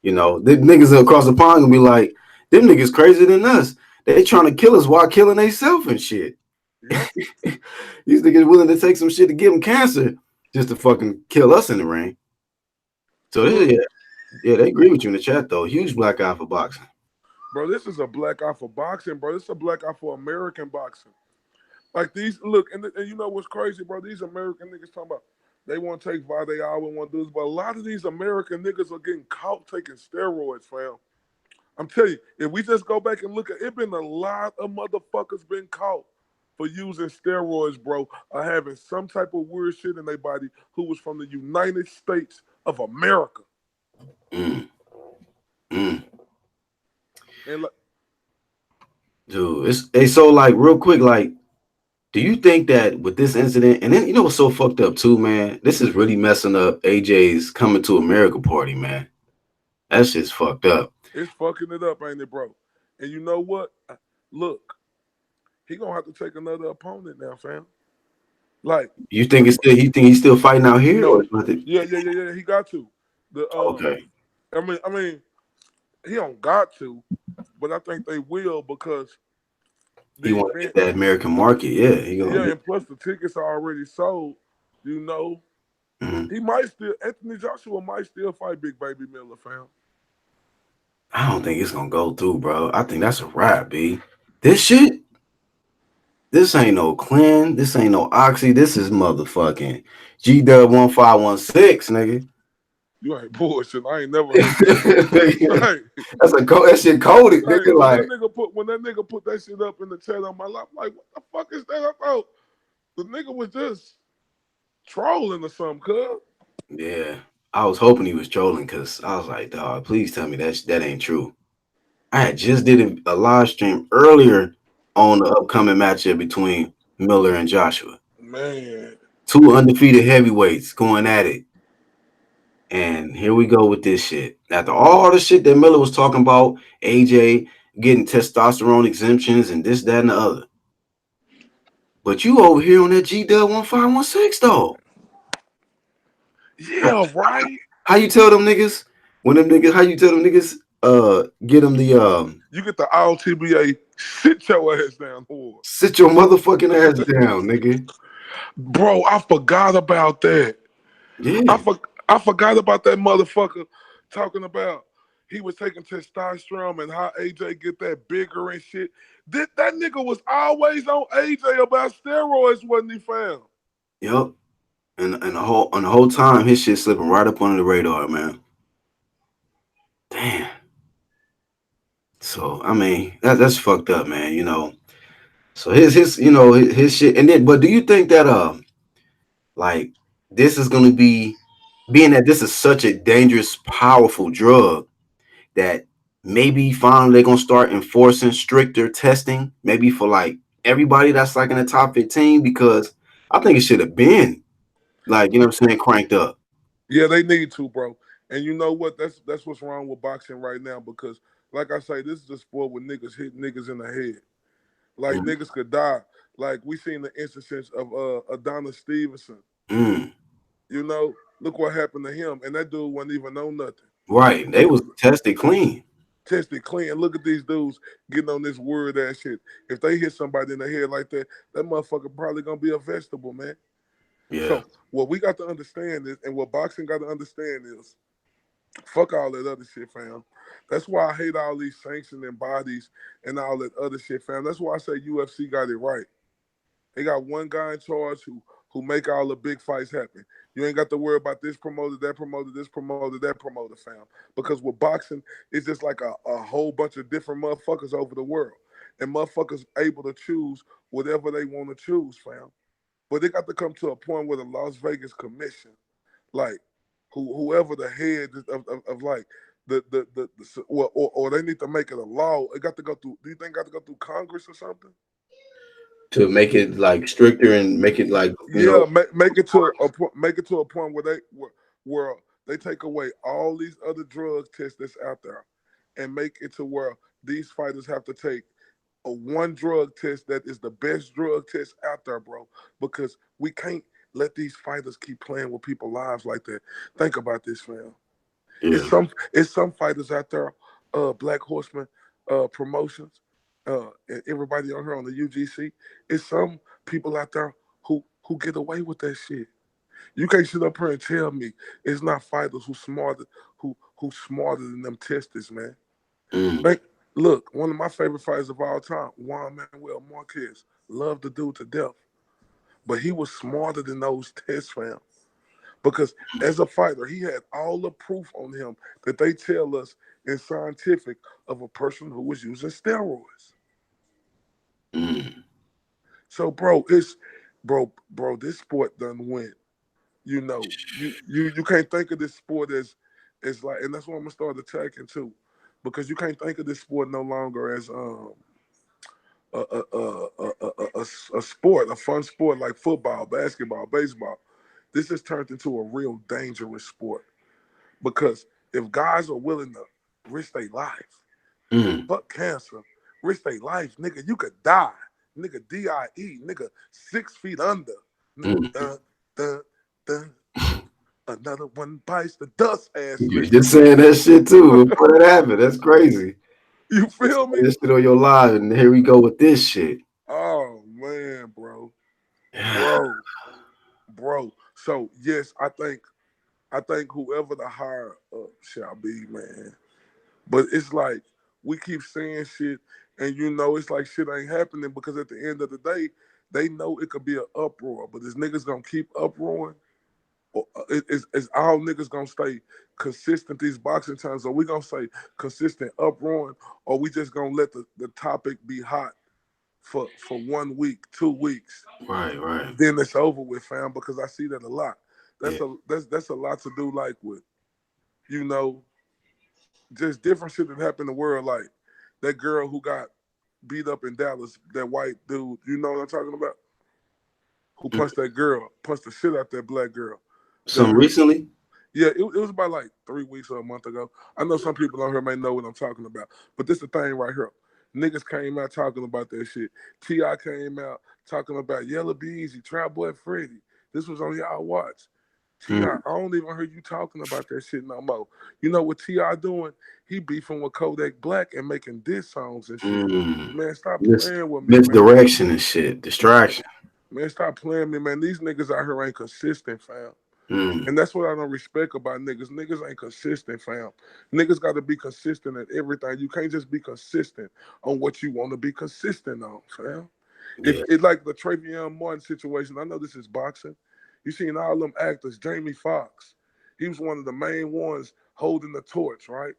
You know, the niggas across the pond gonna be like, them niggas crazier than us. They trying to kill us while killing themselves and shit.
Yep.
These niggas willing to take some shit to give them cancer just to fucking kill us in the ring. So
Look,
yeah, they agree with you in the chat though. Huge black eye for boxing.
bro, this is a black eye for boxing, bro. This is a black eye for American boxing. Like these, look, and you know what's crazy, bro? These American niggas talking about they want to take Vidalia and want to do this, but a lot of these American niggas are getting caught taking steroids, fam. I'm telling you, if we just go back and look at it, been a lot of motherfuckers been caught for using steroids, bro, or having some type of weird shit in their body who was from the United States of America.
Mm, mm.
And like,
Dude, it's so like real quick, like, do you think that with this incident, and then you know what's so fucked up too, man? This is really messing up AJ's coming to America party, man. That shit's fucked up.
it's fucking it up, ain't it, bro? And you know what? Look. he gonna have to take another opponent now, fam. Like
You think
the
it's still? You think he's still fighting out here, or
no,
it's about to-
yeah. He got to the
okay?
I mean, he don't got to, but I think they will because
He
the
want to
event.
get that American market. Yeah, he
Yeah,
gonna.
and plus the tickets are already sold. You know,
Mhm.
he might still Anthony Joshua might still fight Big Baby Miller, fam.
I don't think it's gonna go through, bro. I think that's a wrap, b. This shit. This ain't no Clan. This ain't no Oxy. This is motherfucking G Dub 1516, nigga.
You ain't bullshit. I ain't never heard that shit. Like,
That shit coded,
like
nigga. Like,
when that nigga put that shit up in the chat on my lap, like what the fuck is that? I thought the nigga was just trolling or something, cuz.
yeah. I was hoping he was trolling because I was like, dog, please tell me that ain't true. I had just did a live stream earlier on the upcoming matchup between Miller and Joshua.
Man.
Two undefeated heavyweights going at it. And here we go with this shit. After all the shit that Miller was talking about, AJ getting testosterone exemptions and this, that, and the other. But you over here on that G Dub 1516 though.
Yeah, right.
How you tell them niggas when them niggas? How you tell them niggas? Get them the
You get the all TBA, sit your ass down, whore.
sit your motherfucking ass down, nigga.
Bro, I forgot about that. I
Yeah,
for, I forgot about that motherfucker talking about he was taking testosterone and how AJ get that bigger and shit. That nigga was always on AJ about steroids, wasn't he, fam?
yep. And the whole time his shit slipping right up under the radar, man. Damn. So I mean that's fucked up, man. You know. So his his shit and then but do you think that like this is gonna be being that this is such a dangerous, powerful drug that maybe finally they're gonna start enforcing stricter testing, maybe for like everybody that's like in the top 15, because I think it should have been like, you know what I'm saying, cranked up.
Yeah, they need to, bro. And you know what? That's what's wrong with boxing right now because, like I say, this is a sport where niggas hit niggas in the head. Like
Mm,
niggas could die. Like we seen the instances of Adonis Stevenson.
mm,
You know, look what happened to him, and that dude wasn't even know nothing.
right. They
But
was tested clean.
tested clean. Look at these dudes getting on this word ass shit. If they hit somebody in the head like that, that motherfucker probably gonna be a vegetable, man.
Yeah.
So what we got to understand is, and what boxing got to understand is, fuck all that other shit, fam. That's why I hate all these sanctioning bodies and all that other shit, fam. That's why I say UFC got it right. They got one guy in charge who make all the big fights happen. You ain't got to worry about this promoter, that promoter, this promoter, that promoter, fam. Because with boxing, it's just like a whole bunch of different motherfuckers over the world. And motherfuckers able to choose whatever they want to choose, fam. But they got to come to a point where the Las Vegas Commission, like whoever the head of like the or they need to make it a law. It got to go through. Do you think it got to go through Congress or something?
To make it like stricter and make it like, you know,
Yeah, make it to make it to a point where where they take away all these other drug tests that's out there, and make it to where these fighters have to take a one drug test that is the best drug test out there, bro. Because we can't let these fighters keep playing with people's lives like that. Think about this, fam.
yeah.
It's some fighters out there, Black Horseman promotions, and everybody on here on the UGC. It's some people out there who get away with that shit. You can't sit up here and tell me it's not fighters who smarter than them testers, man.
Mm,
Like, look, one of my favorite fighters of all time, Juan Manuel Marquez, loved the dude to death, but he was smarter than those test fans. Because as a fighter, he had all the proof on him that they tell us in scientific of a person who was using steroids.
mm.
So, bro, this sport done went. You know, you can't think of this sport as like, and that's why I'm gonna start attacking too, because you can't think of this sport no longer as a sport, a fun sport like football, basketball, baseball. This has turned into a real dangerous sport. Because if guys are willing to risk their life,
Mm.
fuck cancer, risk their life, nigga, you could die. nigga DIE, nigga 6 feet under, nigga
Mm.
dun dun dun. Another one bites the dust, ass
You
nigga.
just saying that shit too before that happened. That's crazy.
You
Just
feel
saying
me?
this shit on your live, and here we go with this shit.
Oh man, bro, bro. So yes, I think whoever the higher up shall be, man. But it's like we keep saying shit, and it's like shit ain't happening because at the end of the day, they know it could be an uproar. But is niggas gonna keep uproaring? Or is all niggas gonna stay consistent these boxing times? Or we gonna say consistent uproaring? Or we just gonna let the topic be hot for 1 week, 2 weeks?
Right, right.
Then it's over with, fam. Because I see that a lot.
Yeah.
That's a lot to do, like with you know just different shit that happened in the world, like that girl who got beat up in Dallas, that white dude, you know what I'm talking about? Who
Mm.
punched that girl, punched the shit out that black girl.
Some
That
recently.
Yeah, it was about like 3 weeks or a month ago. I know some people on here may know what I'm talking about, but this the thing right here. Niggas came out talking about that shit. Ti came out talking about Yellow Beezy, Trap Boy Freddy. This was on y'all watch. Ti, I
Mm,
don't even hear you talking about that shit no more. You know what Ti doing? He beefing with Kodak Black and making diss songs and shit.
mm.
Man, stop
Mis-
playing with me, man.
Misdirection and shit. Distraction.
Man, stop playing with me, man. These niggas out here ain't consistent, fam.
Mm,
And that's what I don't respect about niggas. Niggas ain't consistent, fam. Niggas got to be consistent at everything. You can't just be consistent on what you want to be consistent on, fam. If
yeah.
it like the Travion Martin situation, I know this is boxing. You seen all them actors. Jamie Foxx, he was one of the main ones holding the torch, right?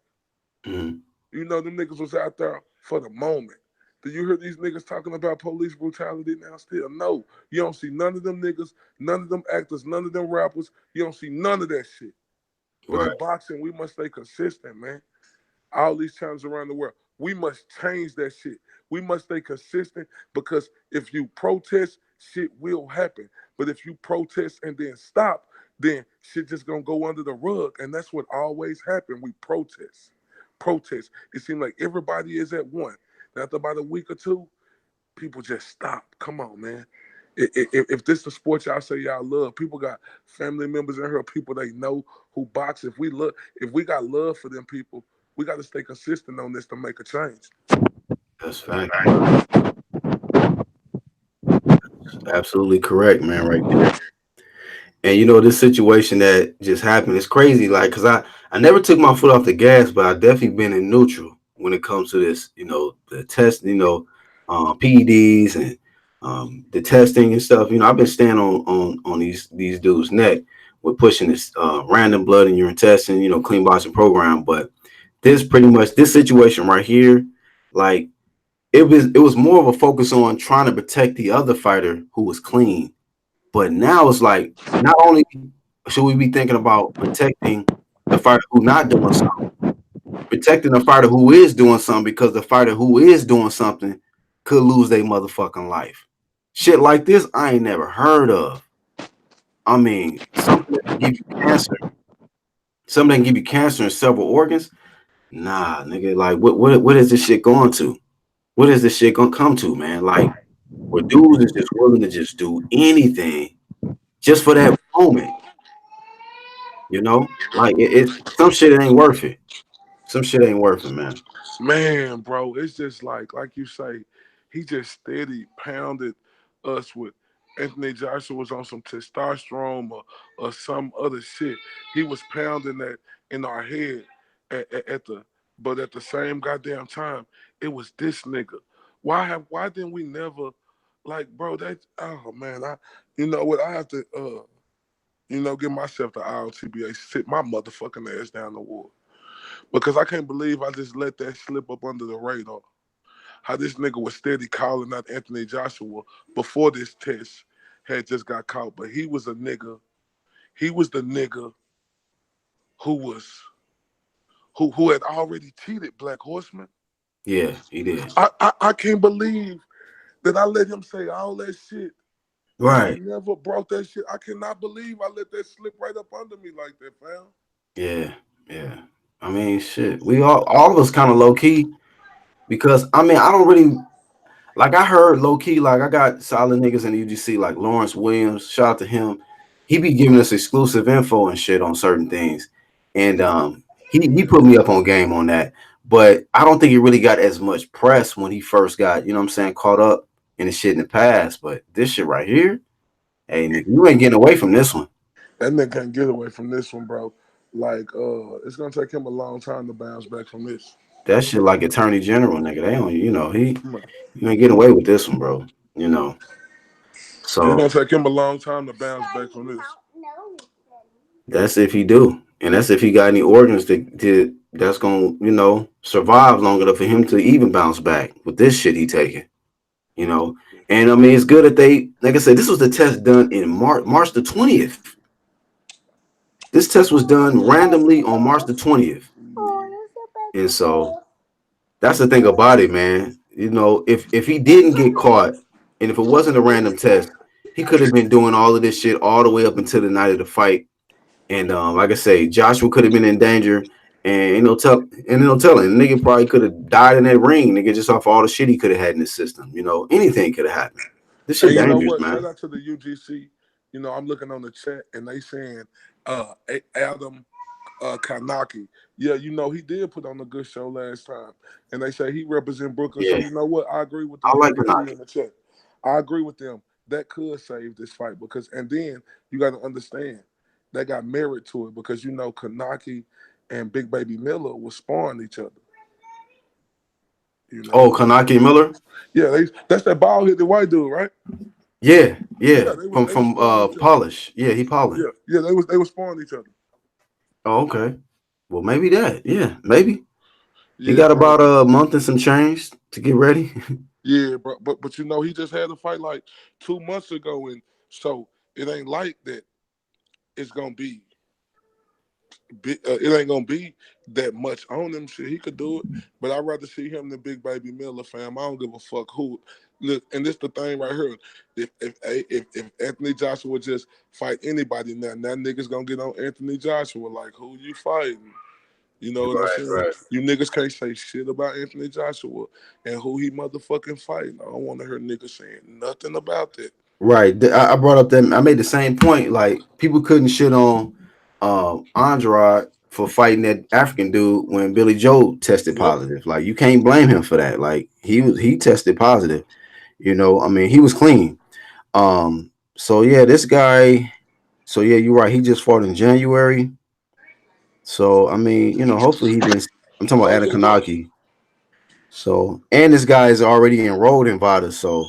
Mm,
Them niggas was out there for the moment. Do you hear these niggas talking about police brutality now still? No. You don't see none of them niggas, none of them actors, none of them rappers. You don't see none of that shit. But in
right.
boxing, we must stay consistent, man. All these times around the world, we must change that shit. We must stay consistent because if you protest, shit will happen. But if you protest and then stop, then shit just gonna go under the rug. And that's what always happen. We protest. It seems like everybody is at one. After about a week or two, people just stop. Come on, man. If this the sport y'all say y'all love, people got family members in here, people they know who box. If we got love for them people, we got to stay consistent on this to make a change.
That's fact. Absolutely correct, man. Right there. And this situation that just happened is crazy. Like, cause I never took my foot off the gas, but I definitely been in neutral when it comes to this. The test. PEDs and the testing and stuff. I've been standing on these dudes' neck with pushing this random blood and urine testing. Clean boxing program. But this situation right here, like it was more of a focus on trying to protect the other fighter who was clean. But now it's like not only should we be thinking about protecting the fighter who not doing something, protecting the fighter who is doing something because the fighter who is doing something could lose their motherfucking life. Shit like this I ain't never heard of. I mean, something that can give you cancer, something that can give you cancer in several organs. Nah, nigga, like what is this shit going to? What is this shit gonna come to, man? Like where dudes is just willing to just do anything just for that moment. Like it's some shit ain't worth it. Some shit ain't worth it, man.
Man, bro, it's just like you say, he just steady pounded us with Anthony Joshua was on some testosterone or some other shit. He was pounding that in our head at the but at the same goddamn time, it was this nigga. Why didn't we never like bro that oh man, I you know what I have to give myself the IOTBA sit my motherfucking ass down the wall. Because I can't believe I just let that slip up under the radar. How this nigga was steady calling out Anthony Joshua before this test had just got caught. But he was the nigga who was who had already cheated Black Horseman.
Yeah, he did.
I can't believe that I let him say all that shit and I
Right.
never brought that shit. I cannot believe I let that slip right up under me like that, fam.
Yeah, yeah. I mean, shit. We all of us kind of low key because I mean, Like I heard low key, like I got solid niggas in the UGC, like Lawrence Williams. Shout out to him. He be giving us exclusive info and shit on certain things, and he put me up on game on that. But I don't think he really got as much press when he first got, you know what I'm saying, caught up in the shit in the past. But this shit right here, hey nigga, you ain't getting away from this one.
That nigga can't get away from this one, bro. Like, it's gonna take him a long time to bounce back from this.
That shit like Attorney General, nigga. They don't, you know,
Man,
you ain't getting away with this one, bro. You know,
it's
so
gonna take him a long time to bounce back from this.
that's if he do, and that's if he got any organs that's gonna, you know, survive long enough for him to even bounce back with this shit he taking. You know, and I mean it's good that they, like I said, this was the test done in March the 20th. This test was done randomly on March the 20th, and so that's the thing about it, man. You know, if he didn't get caught, and if it wasn't a random test, he could have been doing all of this shit all the way up until the night of the fight. And like I say, Joshua could have been in danger, and no telling, nigga probably could have died in that ring, nigga, just off all the shit he could have had in his system. You know, anything could have happened. This shit
And you know
dangerous,
what? Shout
man.
out to the UGC. You know, I'm looking on the chat and they saying Adam Kanaki. Yeah, you know, he did put on a good show last time. And they say he represent Brooklyn. So
Yeah,
you know what? I agree with the
I like
UGC
Kanaki.
in the chat. I agree with them. That could save this fight because and then you gotta understand they got merit to it because you know Kanaki and Big Baby Miller was sparring each other. You know.
Oh, Kanaki Miller.
Yeah, that's that ball hit the white dude, right?
Yeah, yeah,
Yeah, they was
from
they was
from
sparring each other.
Polish. Yeah, he Polish.
Yeah, they was sparring each other.
Oh, okay. Well, maybe that. Yeah, maybe he
Yeah,
got
bro.
about a month and some change to get ready.
Yeah, bro. But you know, he just had a fight like 2 months ago, and so it ain't like that. It's gonna be. It ain't gonna be that much on him. Shit, he could do it, but I'd rather see him than Big Baby Miller, fam. I don't give a fuck who. Look, and this the thing right here. If Anthony Joshua would just fight anybody now niggas gonna get on Anthony Joshua like who you fighting. You know what I'm
Right,
saying?
right.
You niggas can't say shit about Anthony Joshua and who he motherfucking fighting. I don't want to hear niggas saying nothing about that.
Right. I brought up that I made the same point. Like people couldn't shit on Andrade for fighting that African dude when Billy Joe tested
Yep.
positive. Like you can't blame him for that. Like he tested positive. You know, I mean he was clean. So yeah, this guy. So yeah, you're right. He just fought in January. So I mean, you know, hopefully he didn't. I'm talking about
Oh
Adam
yeah, yeah.
Kanaki. So and this guy is already enrolled in VADA. So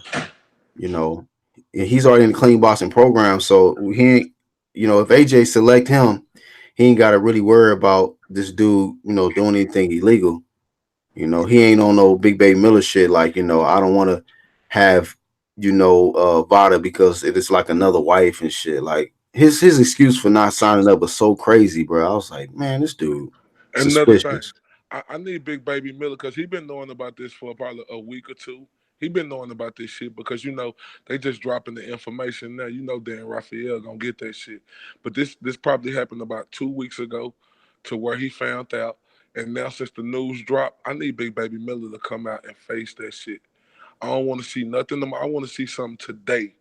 you know, he's already in the clean boxing program. So he ain't, you know, if AJ select him, he ain't got to really worry about this dude, you know, doing anything illegal. You know, he ain't on no Big Baby Miller shit. Like, you know, I don't want to have, you know, Vada because it is like another wife and shit. Like his excuse for not signing up was so crazy, bro. I was like, man, this dude
Another thing,
suspicious.
I need Big Baby Miller because he been knowing about this for probably a week or two. He been knowing about this shit because you know they just dropping the information now. You know Dan Raphael gonna get that shit, but this probably happened about 2 weeks ago, to where he found out, and now since the news dropped, I need Big Baby Miller to come out and face that shit. I don't want to see nothing. I want to see something today.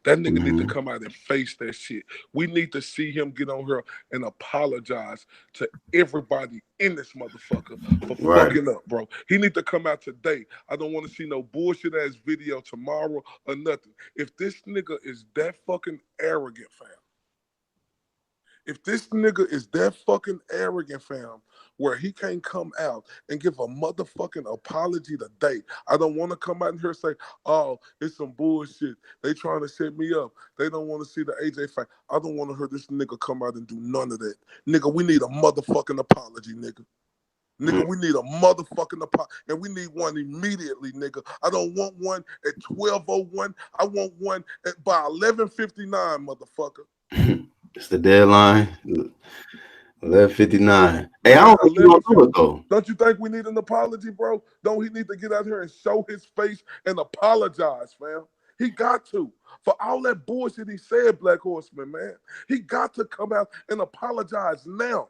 That nigga need to
Hmm.
come out and face that shit. We need to see him get on here and apologize to everybody in this motherfucker for
Right.
fucking up, bro. He need to come out today. I don't want to see no bullshit ass video tomorrow or nothing. If this nigga is that fucking arrogant, fam, if this nigga is that fucking arrogant, fam, where he can't come out and give a motherfucking apology today, I don't want to come out here and say, oh, it's some bullshit. They trying to set me up. They don't want to see the AJ fight. I don't want to hear this nigga come out and do none of that. Nigga, we need a motherfucking apology, nigga. Nigga, we need a motherfucking apology, and we need one immediately, nigga. I don't want one at 12:01. I want one by 11:59, motherfucker.
It's the deadline. 11:59. Hey, I
Man,
don't think you gonna
11.
do it though.
Don't you think we need an apology, bro? Don't he need to get out here and show his face and apologize, fam? He got to. For all that bullshit he said, Black Horseman, man. He got to come out and apologize now.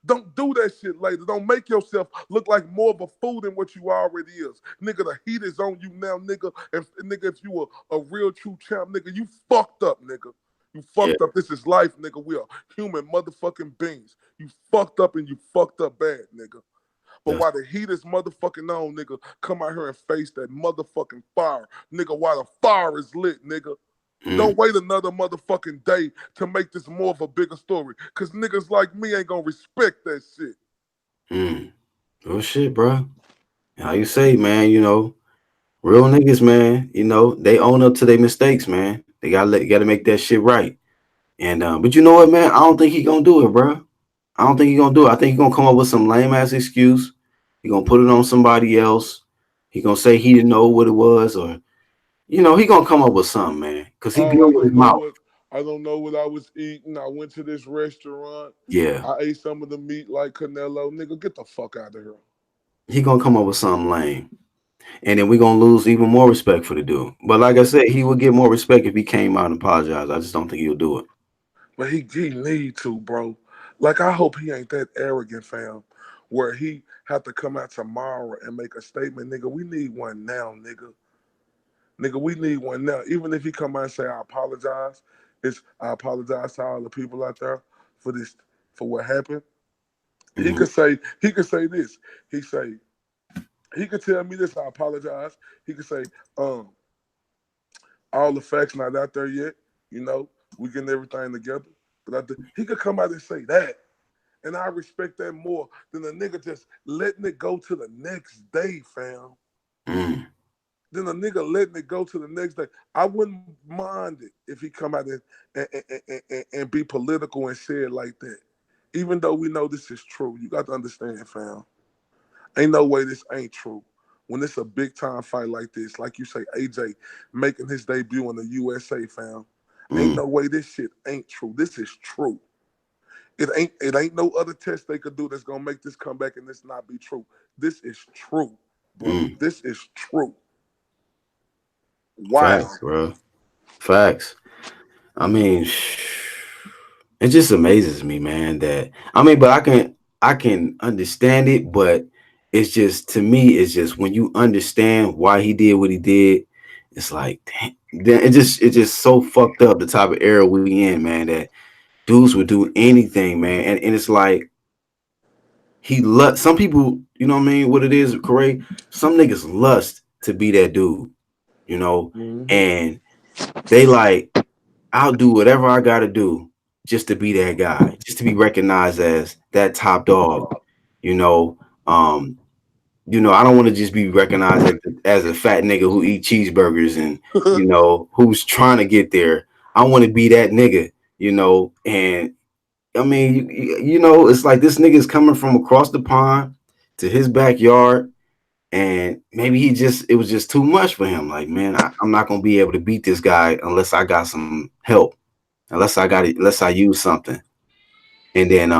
Don't do that shit later. Don't make yourself look like more of a fool than what you already is. Nigga, the heat is on you now, nigga. Nigga, if you were a real true champ, nigga, you fucked up, nigga. You
Yeah.
fucked up. This is life, nigga. We are human motherfucking beings. You fucked up and you fucked up bad, nigga. But
That's
while the heat is motherfucking on, nigga, come out here and face that motherfucking fire. Nigga, while the fire is lit, nigga. Don't
mm,
wait another motherfucking day to make this more of a bigger story. Cause niggas like me ain't gonna respect that shit.
mm. Oh shit, bro. How you say, man? Real niggas, man. They own up to their mistakes, man. They gotta make that shit right. And but you know what, man? I don't think he gonna do it, bro. I don't think he gonna do it. I think he gonna come up with some lame ass excuse. He gonna put it on somebody else. He gonna say he didn't know what it was, or he gonna come up with something, man. Cause he
Oh,
good
I
with his
don't know
mouth.
what I don't know what I was eating. I went to this restaurant.
Yeah,
I ate some of the meat like Canelo. Nigga, get the fuck out of here.
he gonna come up with something lame, and then we gonna lose even more respect for the dude. But like I
Yeah.
said, he would get more respect if he came out and apologized. I just don't think he'll do it.
But he need to, bro. Like I hope he ain't that arrogant, fam, where he have to come out tomorrow and make a statement, nigga. We need one now, nigga. Nigga, we need one now. Even if he come out and say I apologize, I apologize to all the people out there for this for what happened.
Hmm.
He could say this. He say he could tell me this. I apologize. He could say, um, all the facts not out there yet. You know, we getting everything together. But he could come out and say that, and I respect that more than the nigga just letting it go to the next day, fam.
Mm,
Then a nigga letting it go to the next day. I wouldn't mind it if he come out and be political and say it like that. Even though we know this is true, you got to understand, fam. Ain't no way this ain't true. When it's a big time fight like this, like you say, AJ making his debut in the USA, fam. Ain't
mm,
no way this shit ain't true. This is true. It ain't no other test they could do that's gonna make this come back and this not be true. This is true, brother.
mm.
This is true. Wow.
Facts, bro. Facts. I mean, it just amazes me, man, that but I can understand it, but it's just to me, it's just when you understand why he did what he did, it's like then it just so fucked up the type of era we in, man, that dudes would do anything, man. And it's like some people, you know what I mean, what it is, Corey? Some niggas lust to be that dude, you know,
Hmm.
and they like I'll do whatever I got to do just to be that guy, just to be recognized as that top dog. You know, um, I don't want to just be recognized as a fat nigga who eat cheeseburgers and who's trying to get there. I want to be that nigga. And I mean, it's like this nigga's coming from across the pond to his backyard, and maybe it was just too much for him. Like, man, I'm not gonna be able to beat this guy unless I got some help. Unless I use something. And then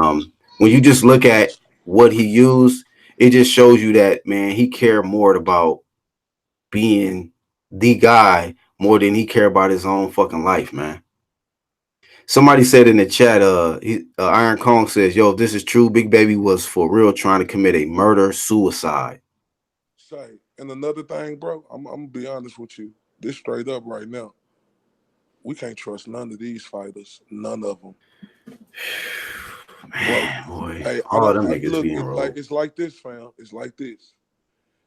when you just look at what he used, it just shows you that, man, he cared more about being the guy more than he cared about his own fucking life, man. Somebody said in the chat, Iron Kong says, "Yo, if this is true, Big Baby was for real trying to commit a murder suicide."
Say, and another thing, bro, I'm gonna be honest with you. This straight up right now. We can't trust none of these fighters. None of them, bro.
Man, boy,
Hey, I
all
don't
them
I,
niggas
look.
being rolled.
It's like this, fam. It's like this.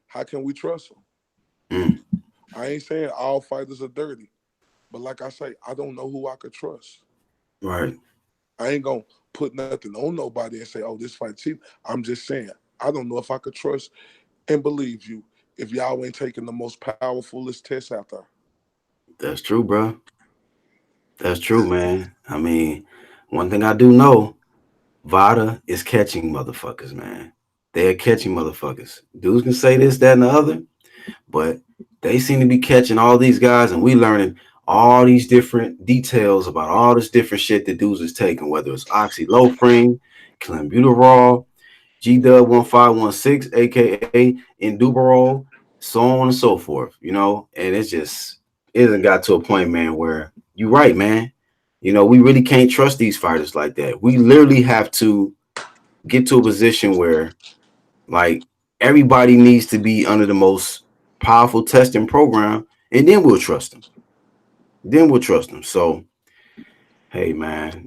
How can we trust them?
Mm,
I ain't saying all fighters are dirty, but like I say, I don't know who I could trust.
right.
I ain't gonna put nothing on nobody and say, "Oh, this fight cheap." I'm just saying, I don't know if I could trust and believe you if y'all ain't taking the most powerfulest test out there.
That's true, bro. That's true, man. I mean, one thing I do know, Vada is catching motherfuckers, man. They're catching motherfuckers. Dudes can say this, that, and the other, but they seem to be catching all these guys, and we learning all these different details about all this different shit that dudes is taking, whether it's oxylofrine, clenbuterol, G Dub 1516, aka Induberol, so on and so forth, and it hasn't got to a point, man, where you're right, man. We really can't trust these fighters like that. We literally have to get to a position where like everybody needs to be under the most powerful testing program, and then we'll trust them. Then we'll trust them. So, hey, man,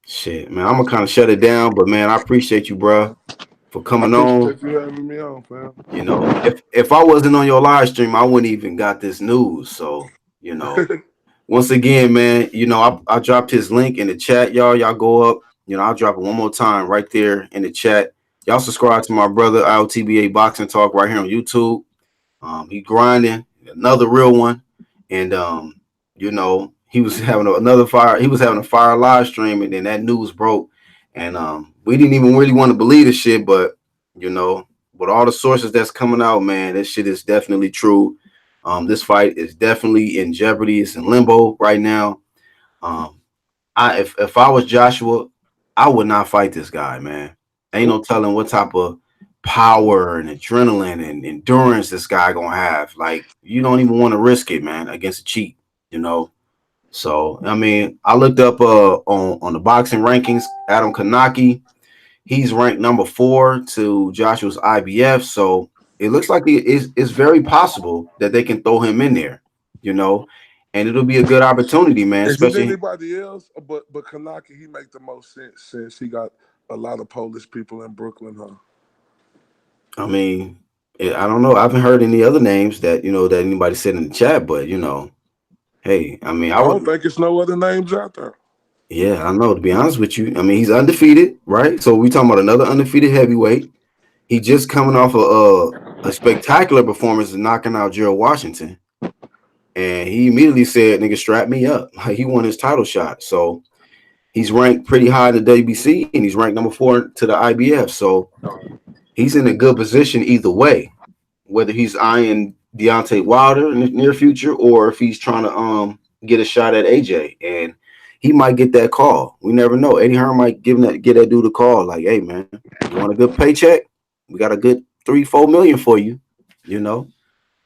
shit, man, I'm gonna kind of shut it down, but man, I appreciate you, bro, for
I
coming on.
appreciate you having me on, fam.
If I wasn't on your live stream, I wouldn't even got this news. So, you know, once again, man, I dropped his link in the chat, y'all. Y'all go up. I'll drop it one more time right there in the chat. Y'all subscribe to my brother IOTBA Boxing Talk right here on YouTube. He grinding, another real one, and he was having another fire. He was having a fire live stream, and then that news broke, and we didn't even really want to believe the shit, but with all the sources that's coming out, man, this shit is definitely true. This fight is definitely in jeopardy. It's in limbo right now. Um, if I was Joshua, I would not fight this guy, man. Ain't no telling what type of power and adrenaline and endurance this guy gonna have. Like, you don't even want to risk it, man, against a cheat, you know. So I mean, I looked up on the boxing rankings, Adam Kanaki, he's ranked number 4 to Joshua's IBF. So it looks like it's very possible that they can throw him in there, you know, and it'll be a good opportunity, man.
Is it
Especially,
anybody else? But Kanaki, he make the most sense since he got a lot of Polish people in Brooklyn, huh?
I mean, I don't know. I haven't heard any other names that anybody said in the chat, but hey, I mean, I
I don't
would.
think it's no other names out there.
Yeah, I know. To be honest with you, I mean, he's undefeated, right? So we talking about another undefeated heavyweight. He just coming off a spectacular performance of knocking out Gerald Washington, and he immediately said, "Nigga, strap me up." Like, he won his title shot. So he's ranked pretty high in the WBC, and he's ranked number 4 to the IBF. So he's in a good position either way, whether he's eyeing Deontay Wilder in the near future or if he's trying to get a shot at AJ, and he might get that call. We never know. Eddie Hearn might get that dude a call, like, "Hey, man, you want a good paycheck? We got a good 3-4 million for you," you know.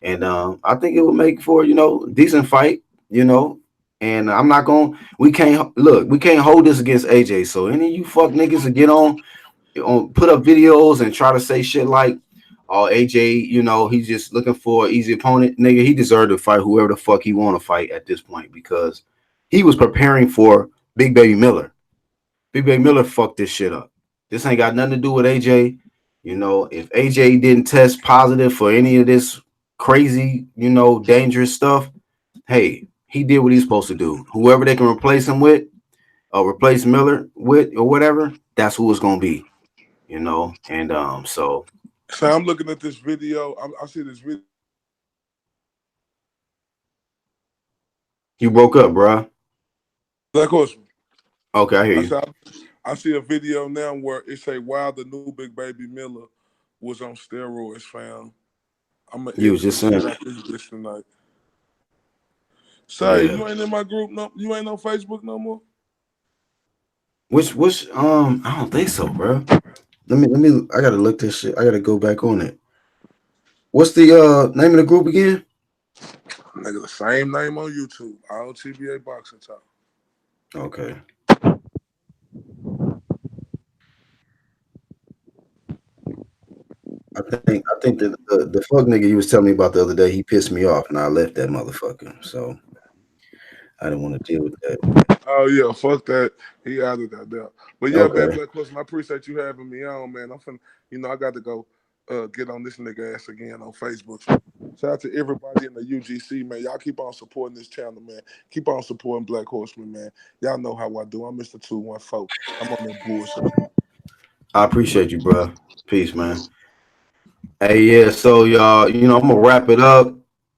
And I think it would make for decent fight, you know. And I'm not going. We can't look. We can't hold this against AJ. So any of you fuck niggas to get on put up videos and try to say shit like, "Oh, AJ, he's just looking for an easy opponent." Nigga, he deserved to fight whoever the fuck he want to fight at this point because he was preparing for Big Baby Miller. Big Baby Miller fucked this shit up. This ain't got nothing to do with AJ. If AJ didn't test positive for any of this crazy, dangerous stuff, hey, he did what he's supposed to do. Whoever they can replace him with, or replace Miller with, or whatever, that's who it's gonna be. And so
So I'm looking at this video. I see this video.
you broke up, bruh.
Black Horseman.
Okay, I hear
I
you.
said I see a video now where it say, "Wow, the new Big Baby Miller was on steroids, fam." I'm gonna
You
edit
was
the
just
shit
saying,
out this bitch tonight. Say,
yeah.
you ain't in my group no. You ain't on Facebook no more.
Which I don't think so, bro. Let me I gotta look this shit. I gotta go back on it. What's the name of the group again?
Nigga, the same name on YouTube. IOTBA Boxing Talk.
Okay. I think that the fuck nigga you was telling me about the other day, he pissed me off and I left that motherfucker. So I didn't want to deal with that.
Oh yeah, fuck that. He out of that there. But yeah, man,
Okay.
Black Question, I appreciate you having me on, man. I'm finna, I got to go get on this nigga ass again on Facebook. Shout out to everybody in the UGC, man. Y'all keep on supporting this channel, man. Keep on supporting Black Horseman, man. Y'all know how I do. I'm Mr. 214. I'm on that bullshit.
I appreciate you, bro. Peace, man. Hey, yeah, so y'all, I'm gonna wrap it up.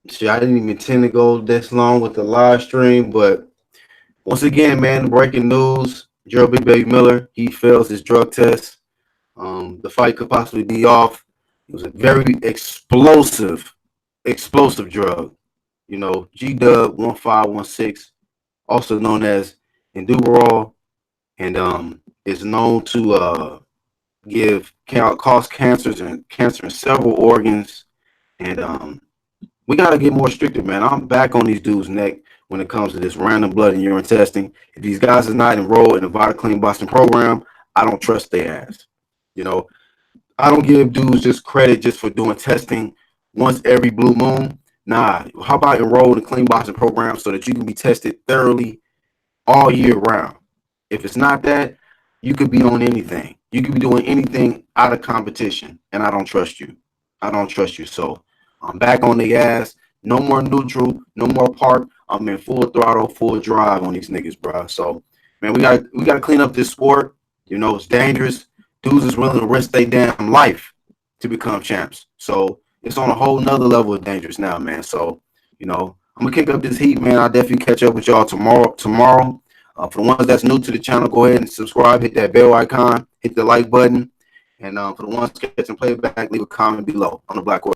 Shit, I didn't even intend to go this long with the live stream, but once again, man, breaking news: Gerald Big Baby Miller, he fails his drug test. The fight could possibly be off. It was a very explosive drug. G Dub 1516, also known as Induberol, and is known to cause cancer in several organs. And we gotta get more restrictive, man. I'm back on these dudes' neck when it comes to this random blood and urine testing. If these guys is not enrolled in the Vital Clean Boston program, I don't trust their ass. You know, I don't give dudes just credit just for doing testing once every blue moon. Nah, how about enroll in a clean boxing program so that you can be tested thoroughly all year round? If it's not that, you could be on anything. You could be doing anything out of competition, and I don't trust you. I don't trust you. So I'm back on the gas. No more neutral. No more park. I'm in full throttle, full drive on these niggas, bro. So man, we gotta clean up this sport. You know, it's dangerous. Dudes is willing to risk their damn life to become champs. So it's on a whole nother level of dangerous now, man. So I'm gonna kick up this heat, man. I'll definitely catch up with y'all tomorrow. For the ones that's new to the channel, go ahead and subscribe, hit that bell icon, hit the like button, and for the ones catching playback, leave a comment below on the Black Horse.